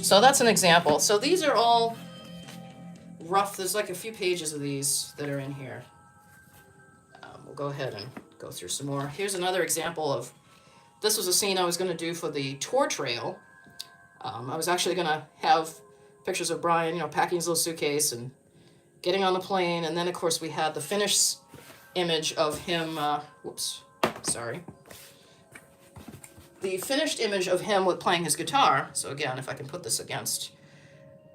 So that's an example. So these are all rough. There's like a few pages of these that are in here. We'll go ahead and go through some more. Here's another example of, this was a scene I was going to do for the tour trail. I was actually going to have pictures of Brian, packing his little suitcase and getting on the plane. And then, of course, we had the finished image of him, the finished image of him with playing his guitar. So again, if I can put this against.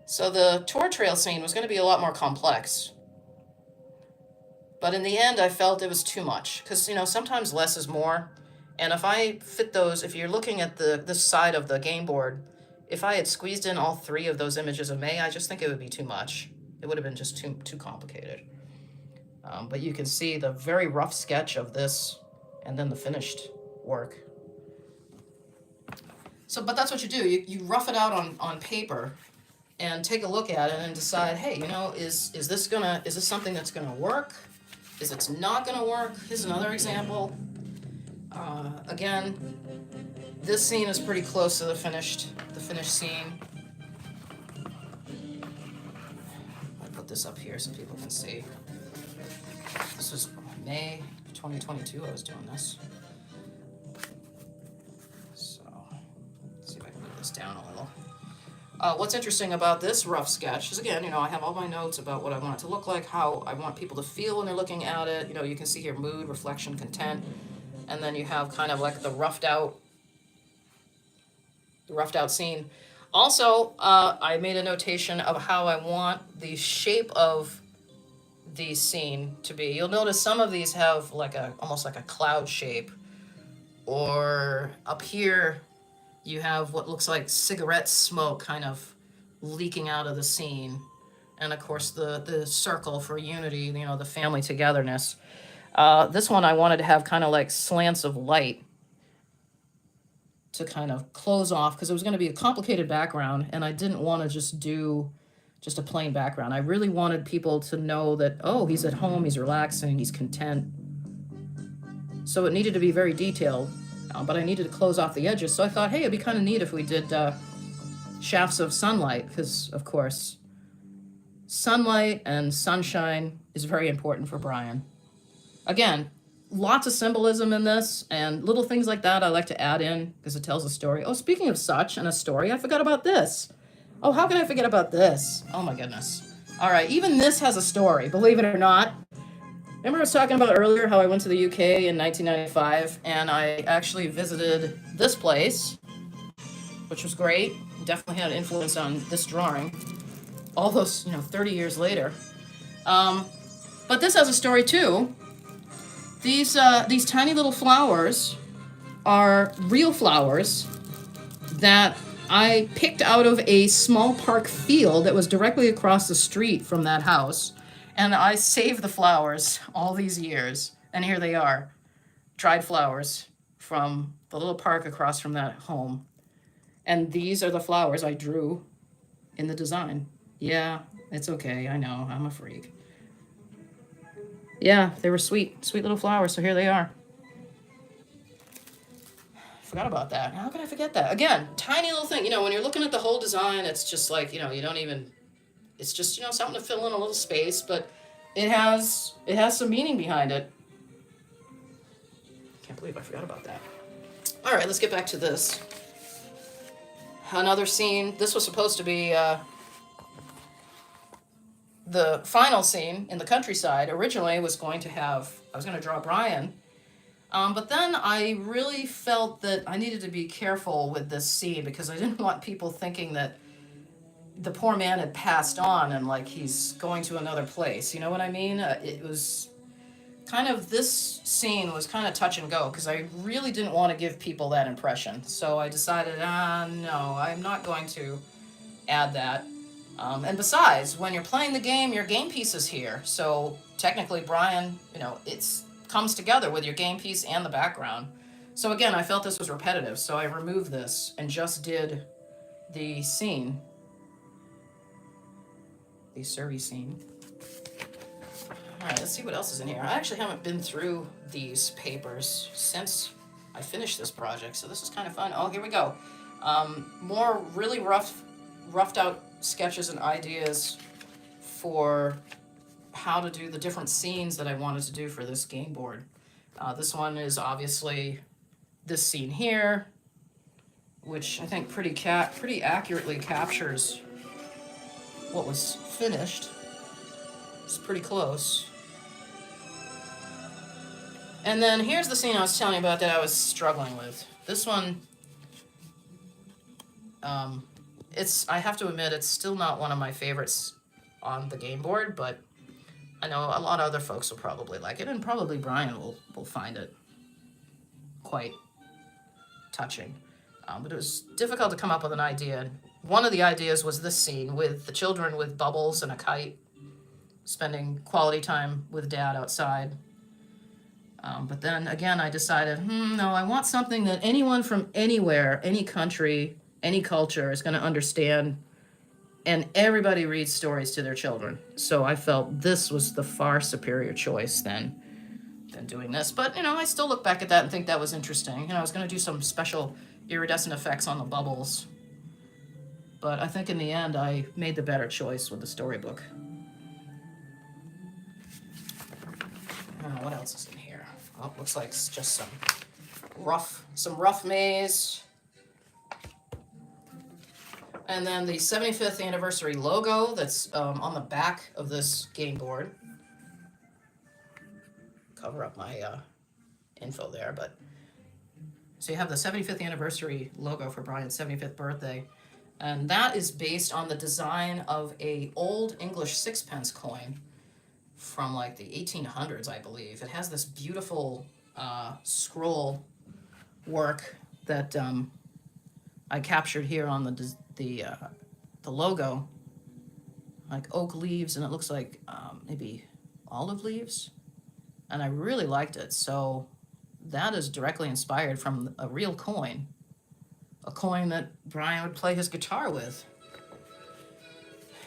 So the tour trail scene was going to be a lot more complex. But in the end, I felt it was too much. Because, sometimes less is more. And if I fit those, if you're looking at this side of the game board, if I had squeezed in all 3 of those images of May, I just think it would be too much. It would have been just too complicated. But you can see the very rough sketch of this and then the finished work. So, but that's what you do. You rough it out on paper and take a look at it and decide, hey, is this something that's gonna work? Is it not gonna work? Here's another example. Again, this scene is pretty close to the finished scene. I'll put this up here so people can see. This was May 2022 I was doing this. So, let's see if I can move this down a little. What's interesting about this rough sketch is, again, I have all my notes about what I want it to look like, how I want people to feel when they're looking at it. You can see here mood, reflection, content, and then you have kind of like the roughed out scene. Also, I made a notation of how I want the shape of the scene to be. You'll notice some of these have almost like a cloud shape, or up here you have what looks like cigarette smoke kind of leaking out of the scene. And of course the circle for unity, the family togetherness. This one I wanted to have kind of like slants of light to kind of close off, because it was going to be a complicated background and I didn't want to just do a plain background. I really wanted people to know that, oh, he's at home, he's relaxing, he's content. So it needed to be very detailed. But I needed to close off the edges, so I thought, hey, it'd be kind of neat if we did shafts of sunlight, because, of course, sunlight and sunshine is very important for Brian. Again, lots of symbolism in this, and little things like that I like to add in, because it tells a story. Oh, speaking of such and a story, I forgot about this. Oh, how can I forget about this? Oh, my goodness. All right, even this has a story, believe it or not. Remember I was talking about earlier how I went to the UK in 1995, and I actually visited this place, which was great. Definitely had an influence on this drawing, all those, 30 years later. But this has a story too. These tiny little flowers are real flowers that I picked out of a small park field that was directly across the street from that house. And I saved the flowers all these years, and here they are, dried flowers from the little park across from that home. And these are the flowers I drew in the design. Yeah, it's okay, I know, I'm a freak. Yeah, they were sweet little flowers, so here they are. Forgot about that. How can I forget that? Again, tiny little thing. When you're looking at the whole design, it's just like, you don't even... It's just, something to fill in a little space, but it has some meaning behind it. Can't believe I forgot about that. All right, let's get back to this. Another scene. This was supposed to be the final scene in the countryside. Originally, I was going to draw Brian. But then I really felt that I needed to be careful with this scene, because I didn't want people thinking that the poor man had passed on and he's going to another place. You know what I mean? It was kind of, this scene was kind of touch and go, because I really didn't want to give people that impression. So I decided, no, I'm not going to add that. And besides, when you're playing the game, your game piece is here. So technically, Brian, it's comes together with your game piece and the background. So again, I felt this was repetitive, so I removed this and just did the scene. The Surrey scene. All right, let's see what else is in here. I actually haven't been through these papers since I finished this project, so this is kind of fun. Oh, here we go. More really roughed out sketches and ideas for how to do the different scenes that I wanted to do for this game board. This one is obviously this scene here, which I think pretty accurately captures what was finished. It's pretty close. And then here's the scene I was telling you about that I was struggling with. This one, I have to admit, it's still not one of my favorites on the game board, but I know a lot of other folks will probably like it, and probably Brian will find it quite touching. But it was difficult to come up with an idea. One of the ideas was this scene with the children with bubbles and a kite, spending quality time with Dad outside. But then again, I decided, no, I want something that anyone from anywhere, any country, any culture is going to understand, and everybody reads stories to their children. So I felt this was the far superior choice than doing this. But, I still look back at that and think that was interesting. I was going to do some special iridescent effects on the bubbles. But I think in the end, I made the better choice with the storybook. What else is in here? Oh, looks like it's just some rough maze. And then the 75th anniversary logo that's on the back of this game board. Cover up my info there, but so you have the 75th anniversary logo for Brian's 75th birthday, and that is based on the design of a old English sixpence coin from like the 1800s, I believe. It has this beautiful scroll work that I captured here on the logo, like oak leaves, and it looks like maybe olive leaves, and I really liked it. So that is directly inspired from a real coin, a coin that Brian would play his guitar with.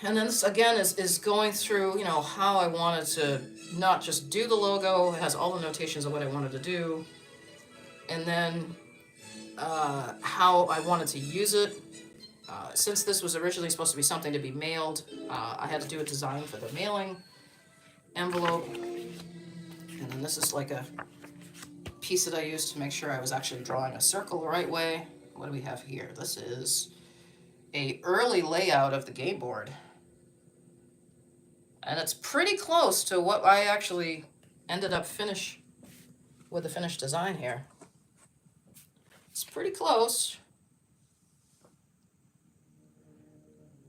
And then this again is going through, how I wanted to not just do the logo. It has all the notations of what I wanted to do, and then how I wanted to use it. Since this was originally supposed to be something to be mailed, I had to do a design for the mailing envelope. And then this is like a piece that I used to make sure I was actually drawing a circle the right way. What do we have here? This is an early layout of the game board. And it's pretty close to what I actually ended up with the finished design here. It's pretty close.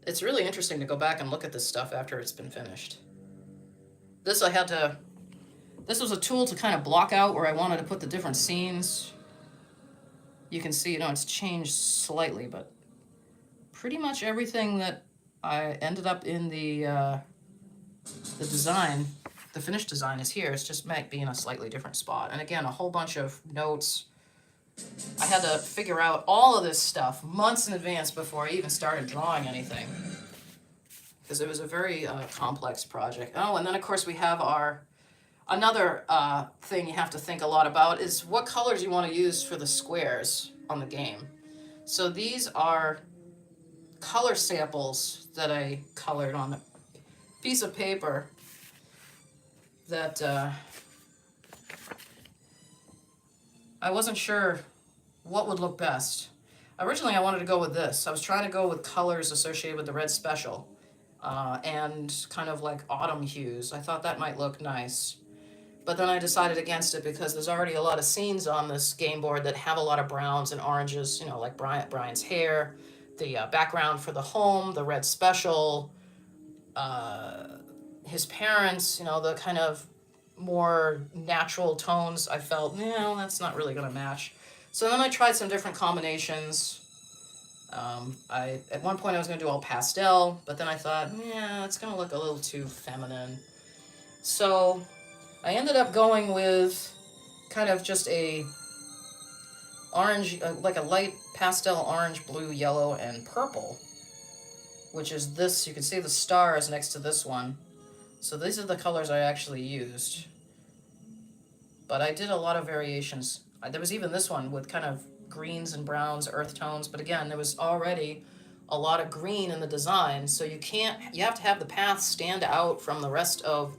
It's really interesting to go back and look at this stuff after it's been finished. This was a tool to kind of block out where I wanted to put the different scenes. You can see, it's changed slightly, but pretty much everything that I ended up in the design, the finished design is here. It's just might be in a slightly different spot. And again, a whole bunch of notes. I had to figure out all of this stuff months in advance before I even started drawing anything, because it was a very complex project. Oh, and then of course we have another thing you have to think a lot about is what colors you want to use for the squares on the game. So these are color samples that I colored on a piece of paper that I wasn't sure what would look best. Originally I wanted to go with this. I was trying to go with colors associated with the red special and kind of like autumn hues. I thought that might look nice. But then I decided against it because there's already a lot of scenes on this game board that have a lot of browns and oranges, like Brian's hair, the background for the home, the red special, his parents, the kind of more natural tones. I felt, no, that's not really going to match. So then I tried some different combinations. At one point I was going to do all pastel, but then I thought, yeah, it's going to look a little too feminine. So I ended up going with kind of just a orange, like a light pastel orange, blue, yellow, and purple, which is this. You can see the stars next to this one. So these are the colors I actually used. But I did a lot of variations There was even this one with kind of greens and browns, earth tones, but again, there was already a lot of green in the design, so you have to have the path stand out from the rest of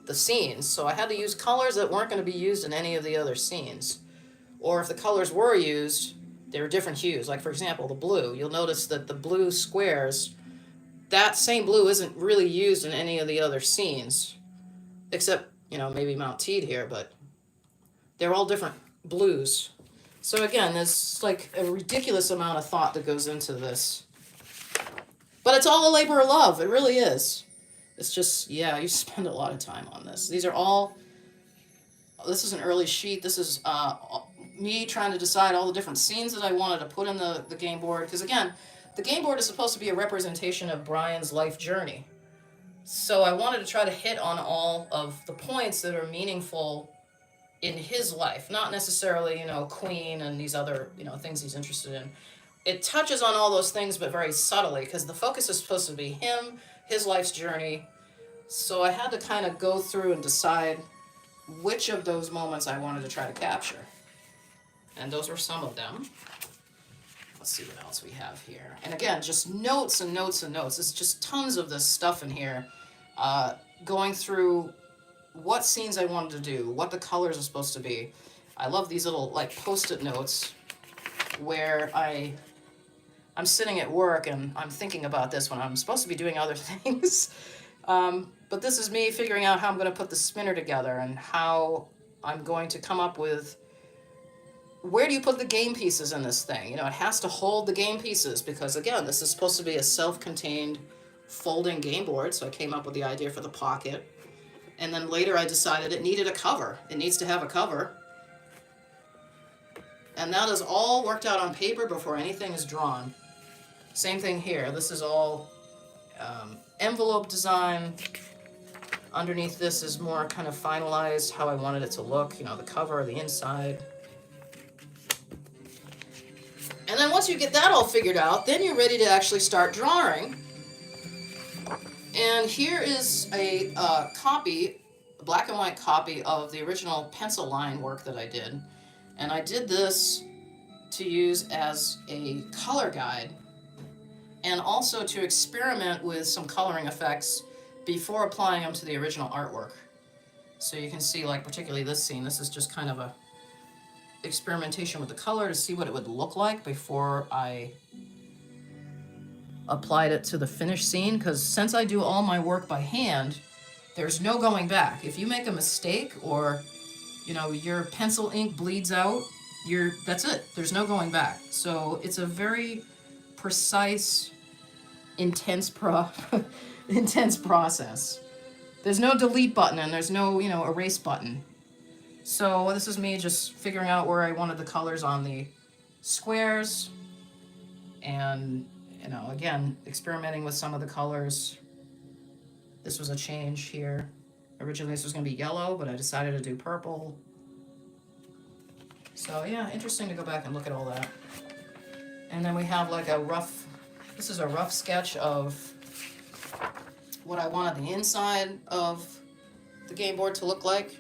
the scenes. So I had to use colors that weren't going to be used in any of the other scenes. Or if the colors were used, they were different hues. Like for example, the blue. You'll notice that the blue squares, that same blue isn't really used in any of the other scenes, except, maybe Mount Teed here, but they're all different blues. So again, there's like a ridiculous amount of thought that goes into this. But it's all a labor of love. It really is. It's just, yeah, you spend a lot of time on this. This is an early sheet. This is me trying to decide all the different scenes that I wanted to put in the game board. Because again, the game board is supposed to be a representation of Brian's life journey. So I wanted to try to hit on all of the points that are meaningful in his life. Not necessarily, Queen and these other, things he's interested in. It touches on all those things, but very subtly, because the focus is supposed to be him, his life's journey. So I had to kind of go through and decide which of those moments I wanted to try to capture. And those were some of them. Let's see what else we have here. And again, just notes and notes and notes. It's just tons of this stuff in here. Going through what scenes I wanted to do, what the colors are supposed to be. I love these little like post-it notes where I'm sitting at work and I'm thinking about this when I'm supposed to be doing other things. But this is me figuring out how I'm going to put the spinner together and how I'm going to come up with, where do you put the game pieces in this thing? It has to hold the game pieces because, again, this is supposed to be a self-contained folding game board. So I came up with the idea for the pocket. And then later I decided it needed a cover. It needs to have a cover. And that is all worked out on paper before anything is drawn. Same thing here. This is all envelope design. Underneath this is more kind of finalized how I wanted it to look, the cover, the inside. And then once you get that all figured out, then you're ready to actually start drawing. And here is a black and white copy of the original pencil line work that I did. And I did this to use as a color guide and also to experiment with some coloring effects before applying them to the original artwork. So you can see, like, particularly this scene, this is just kind of a experimentation with the color to see what it would look like before I applied it to the finished scene, because since I do all my work by hand, there's no going back. If you make a mistake or your pencil ink bleeds out, that's it. There's no going back. So it's a very precise, intense process. There's no delete button and there's no, erase button. So this is me just figuring out where I wanted the colors on the squares and, again, experimenting with some of the colors. This was a change here. Originally this was going to be yellow, but I decided to do purple. So yeah, interesting to go back and look at all that. And then we have like this is a rough sketch of what I wanted the inside of the game board to look like.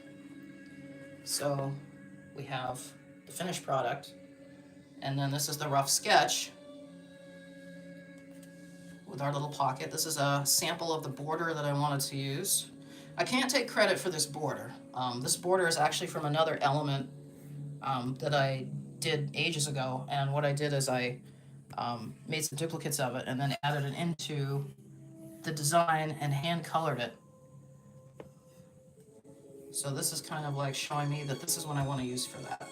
So we have the finished product, and then this is the rough sketch with our little pocket. This is a sample of the border that I wanted to use. I can't take credit for this border. This border is actually from another element that I did ages ago, and what I did is I made some duplicates of it and then added it into the design and hand colored it. So this is kind of like showing me that this is what I want to use for that.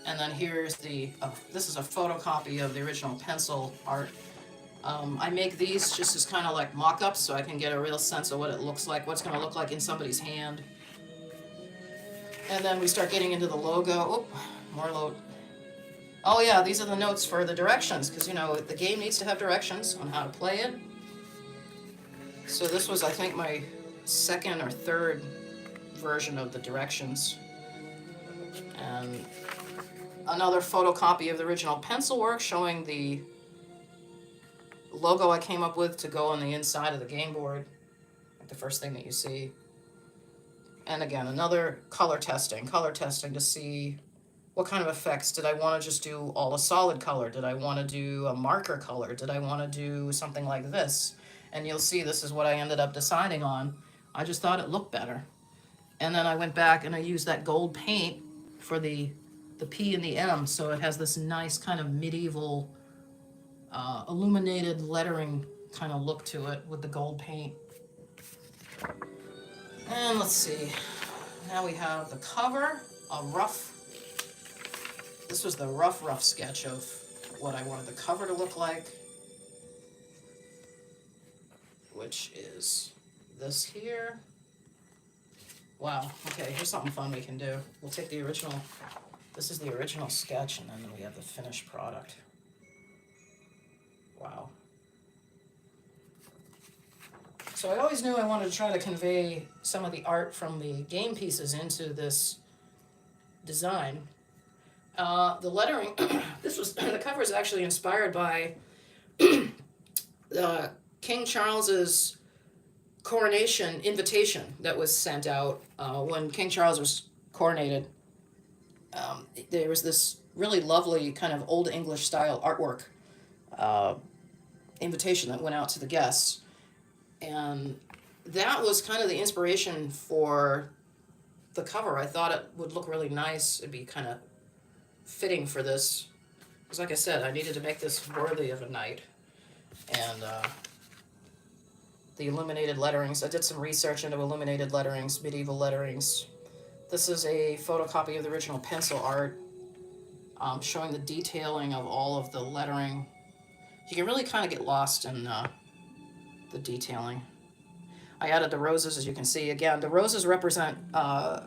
And then here's this is a photocopy of the original pencil art. I make these just as kind of like mock-ups so I can get a real sense of what it looks like, what's going to look like in somebody's hand. And then we start getting into the logo. Oh, more load. Oh yeah, these are the notes for the directions, because the game needs to have directions on how to play it. So this was, I think, my second or third version of the directions. And another photocopy of the original pencil work showing the logo I came up with to go on the inside of the game board, like the first thing that you see. And again, another color testing to see what kind of effects. Did I want to just do all a solid color? Did I want to do a marker color? Did I want to do something like this? And you'll see this is what I ended up deciding on. I just thought it looked better. And then I went back and I used that gold paint for the P and the M, so it has this nice kind of medieval illuminated lettering kind of look to it with the gold paint. And let's see, now we have the cover, this was the rough sketch of what I wanted the cover to look like, which is this here. Wow, okay, here's something fun we can do. We'll take the original, this is the original sketch, and then we have the finished product. Wow. So I always knew I wanted to try to convey some of the art from the game pieces into this design. The lettering, the cover is actually inspired by King Charles's coronation invitation that was sent out when King Charles was coronated. There was this really lovely kind of Old English style artwork invitation that went out to the guests, and that was kind of the inspiration for the cover. I thought it would look really nice. It'd be kind of fitting for this, because like I said, I needed to make this worthy of a knight. And the illuminated letterings, I did some research into illuminated letterings, medieval letterings. This is a photocopy of the original pencil art, showing the detailing of all of the lettering. You can really kind of get lost in the detailing. I added the roses, as you can see. Again, the roses represent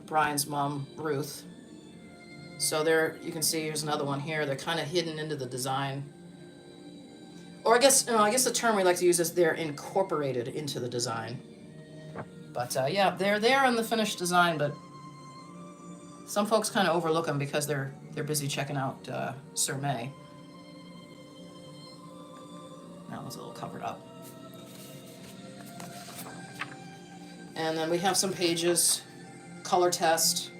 Brian's mom, Ruth. So there, you can see, here's another one here. They're kind of hidden into the design. Or I guess the term we like to use is they're incorporated into the design. But yeah, they're there in the finished design, but some folks kind of overlook them because they're busy checking out Sir May. That was a little covered up. And then we have some pages, color test.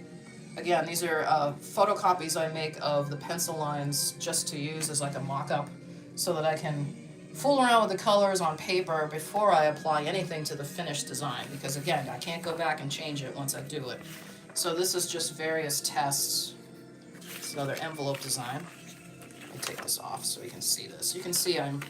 Again, these are photocopies I make of the pencil lines just to use as like a mock-up so that I can fool around with the colors on paper before I apply anything to the finished design, because again, I can't go back and change it once I do it. So this is just various tests. It's another envelope design. I'll take this off so you can see this. You can see I'm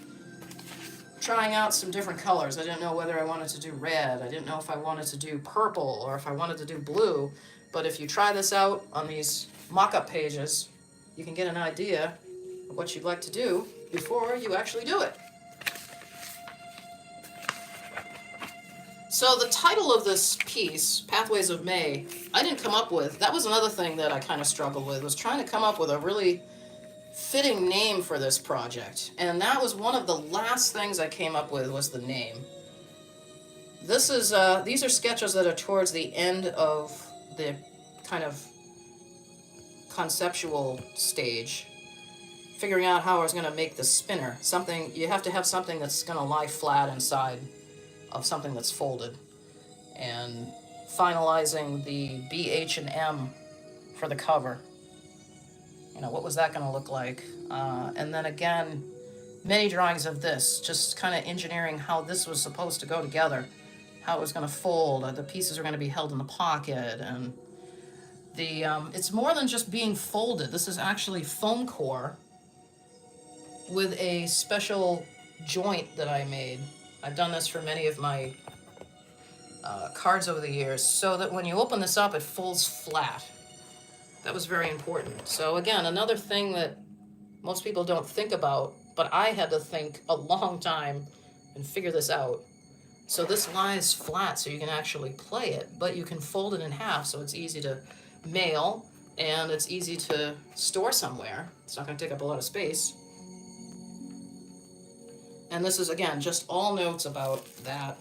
trying out some different colors. I didn't know whether I wanted to do red. I didn't know if I wanted to do purple or if I wanted to do blue. But if you try this out on these mock-up pages, you can get an idea of what you'd like to do before you actually do it. So the title of this piece, Pathways of May, I didn't come up with. That was another thing that I kind of struggled with, was trying to come up with a really fitting name for this project. And that was one of the last things I came up with, was the name. This is these are sketches that are towards the end of the kind of conceptual stage, figuring out how I was going to make the spinner. Something, you have to have something that's going to lie flat inside of something that's folded, and finalizing the B, H, and M for the cover. You know, what was that going to look like? And then again, many drawings of this, just kind of engineering how this was supposed to go together, how it was going to fold, the pieces are going to be held in the pocket, and the it's more than just being folded. This is actually foam core with a special joint that I made. I've done this for many of my cards over the years, so that when you open this up, it folds flat. That was very important. So again, another thing that most people don't think about, but I had to think a long time and figure this out. So this lies flat so you can actually play it, but you can fold it in half so it's easy to mail and it's easy to store somewhere. It's not going to take up a lot of space. And this is, again, just all notes about that.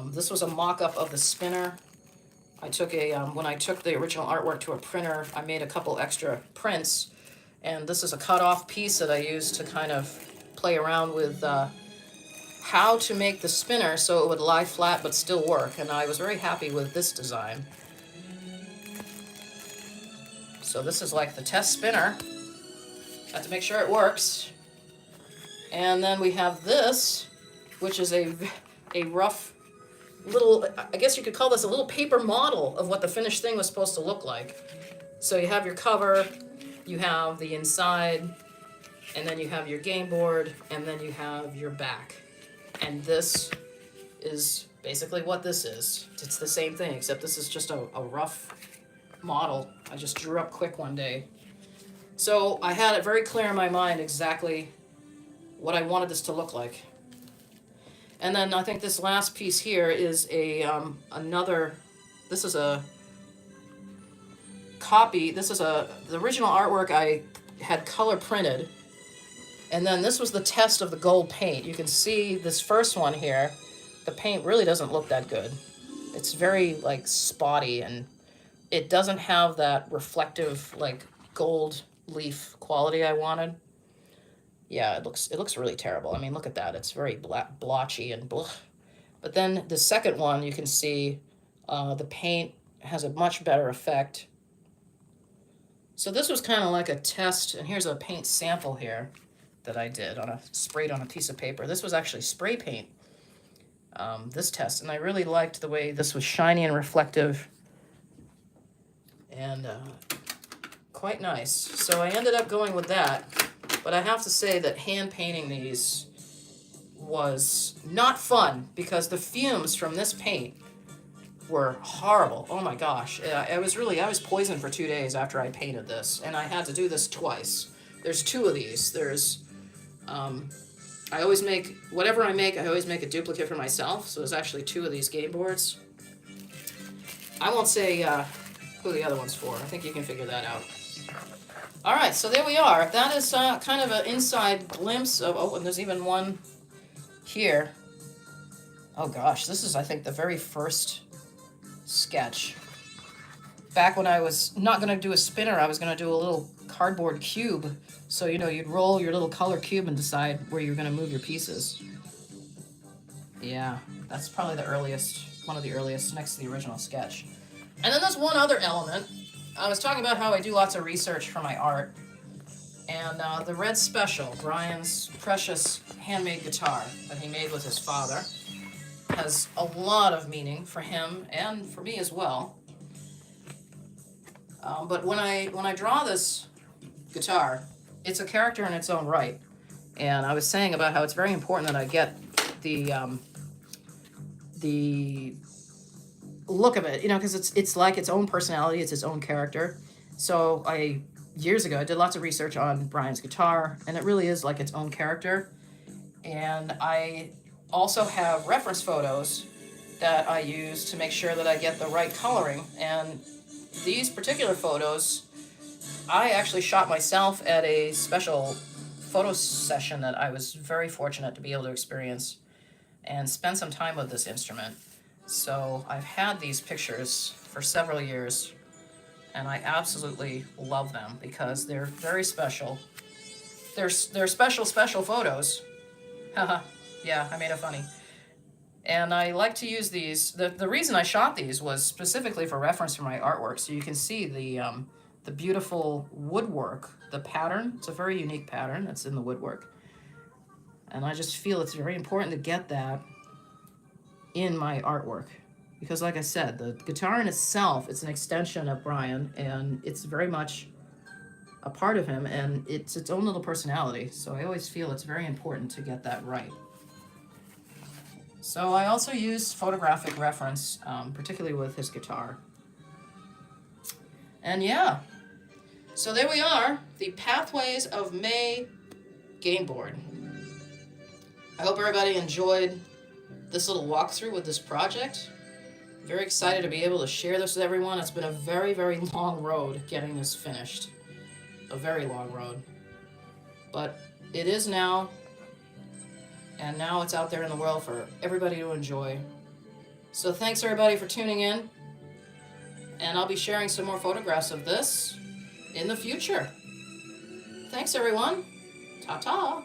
This was a mock-up of the spinner. I took a, when I took the original artwork to a printer, I made a couple extra prints. And this is a cut-off piece that I used to kind of play around with how to make the spinner so it would lie flat but still work. And I was very happy with this design. So this is like the test spinner. Have to make sure it works. And then we have this, which is a rough little, I guess you could call this a little paper model of what the finished thing was supposed to look like. So you have your cover, you have the inside, and then you have your game board, and then you have your back. And this is basically what this is. It's the same thing, except this is just a rough model I just drew up quick one day. So I had it very clear in my mind exactly what I wanted this to look like. And then I think this last piece here is another, this is a copy, this is the original artwork I had color printed. And then this was the test of the gold paint. You can see this first one here, the paint really doesn't look that good. It's very like spotty, and it doesn't have that reflective like gold leaf quality I wanted. Yeah, it looks really terrible. I mean, look at that. It's very blotchy and blah. But then the second one, you can see the paint has a much better effect. So this was kind of like a test, and here's a paint sample here that I did sprayed on a piece of paper. This was actually spray paint, this test, and I really liked the way this was shiny and reflective and quite nice. So I ended up going with that. But I have to say that hand painting these was not fun because the fumes from this paint were horrible. Oh my gosh. I was poisoned for 2 days after I painted this, and I had to do this twice. There's 2 of these. There's, I always make, whatever I make, I always make a duplicate for myself. So there's actually 2 of these game boards. I won't say who the other one's for. I think you can figure that out. All right, so there we are. That is kind of an inside glimpse of, oh, and there's even one here. Oh gosh, this is, I think, the very first sketch. Back when I was not going to do a spinner, I was going to do a little cardboard cube. So, you know, you'd roll your little color cube and decide where you're going to move your pieces. Yeah, that's probably the earliest, one of the earliest, next to the original sketch. And then there's one other element. I was talking about how I do lots of research for my art, and the Red Special, Brian's precious handmade guitar that he made with his father, has a lot of meaning for him and for me as well. But when I draw this guitar, it's a character in its own right, and I was saying about how it's very important that I get the look of it, you know, because it's like its own personality, it's its own character. So years ago I did lots of research on Brian's guitar, and it really is like its own character. And I also have reference photos that I use to make sure that I get the right coloring. And these particular photos I actually shot myself at a special photo session that I was very fortunate to be able to experience and spend some time with this instrument. So I've had these pictures for several years, and I absolutely love them because they're very special. They're special photos. Haha, yeah, I made it funny. And I like to use these. The reason I shot these was specifically for reference for my artwork, so you can see the beautiful woodwork, the pattern. It's a very unique pattern that's in the woodwork. And I just feel it's very important to get that in my artwork, because like I said, the guitar in itself, it's an extension of Brian, and it's very much a part of him, and it's its own little personality. So I always feel it's very important to get that right. So I also use photographic reference, particularly with his guitar. And yeah, so there we are, the Pathways of May game board. I hope everybody enjoyed this little walkthrough with this project. Very excited to be able to share this with everyone. It's been a very, very long road getting this finished. A very long road. But it is now, and now it's out there in the world for everybody to enjoy. So thanks everybody for tuning in, and I'll be sharing some more photographs of this in the future. Thanks everyone. Ta-ta.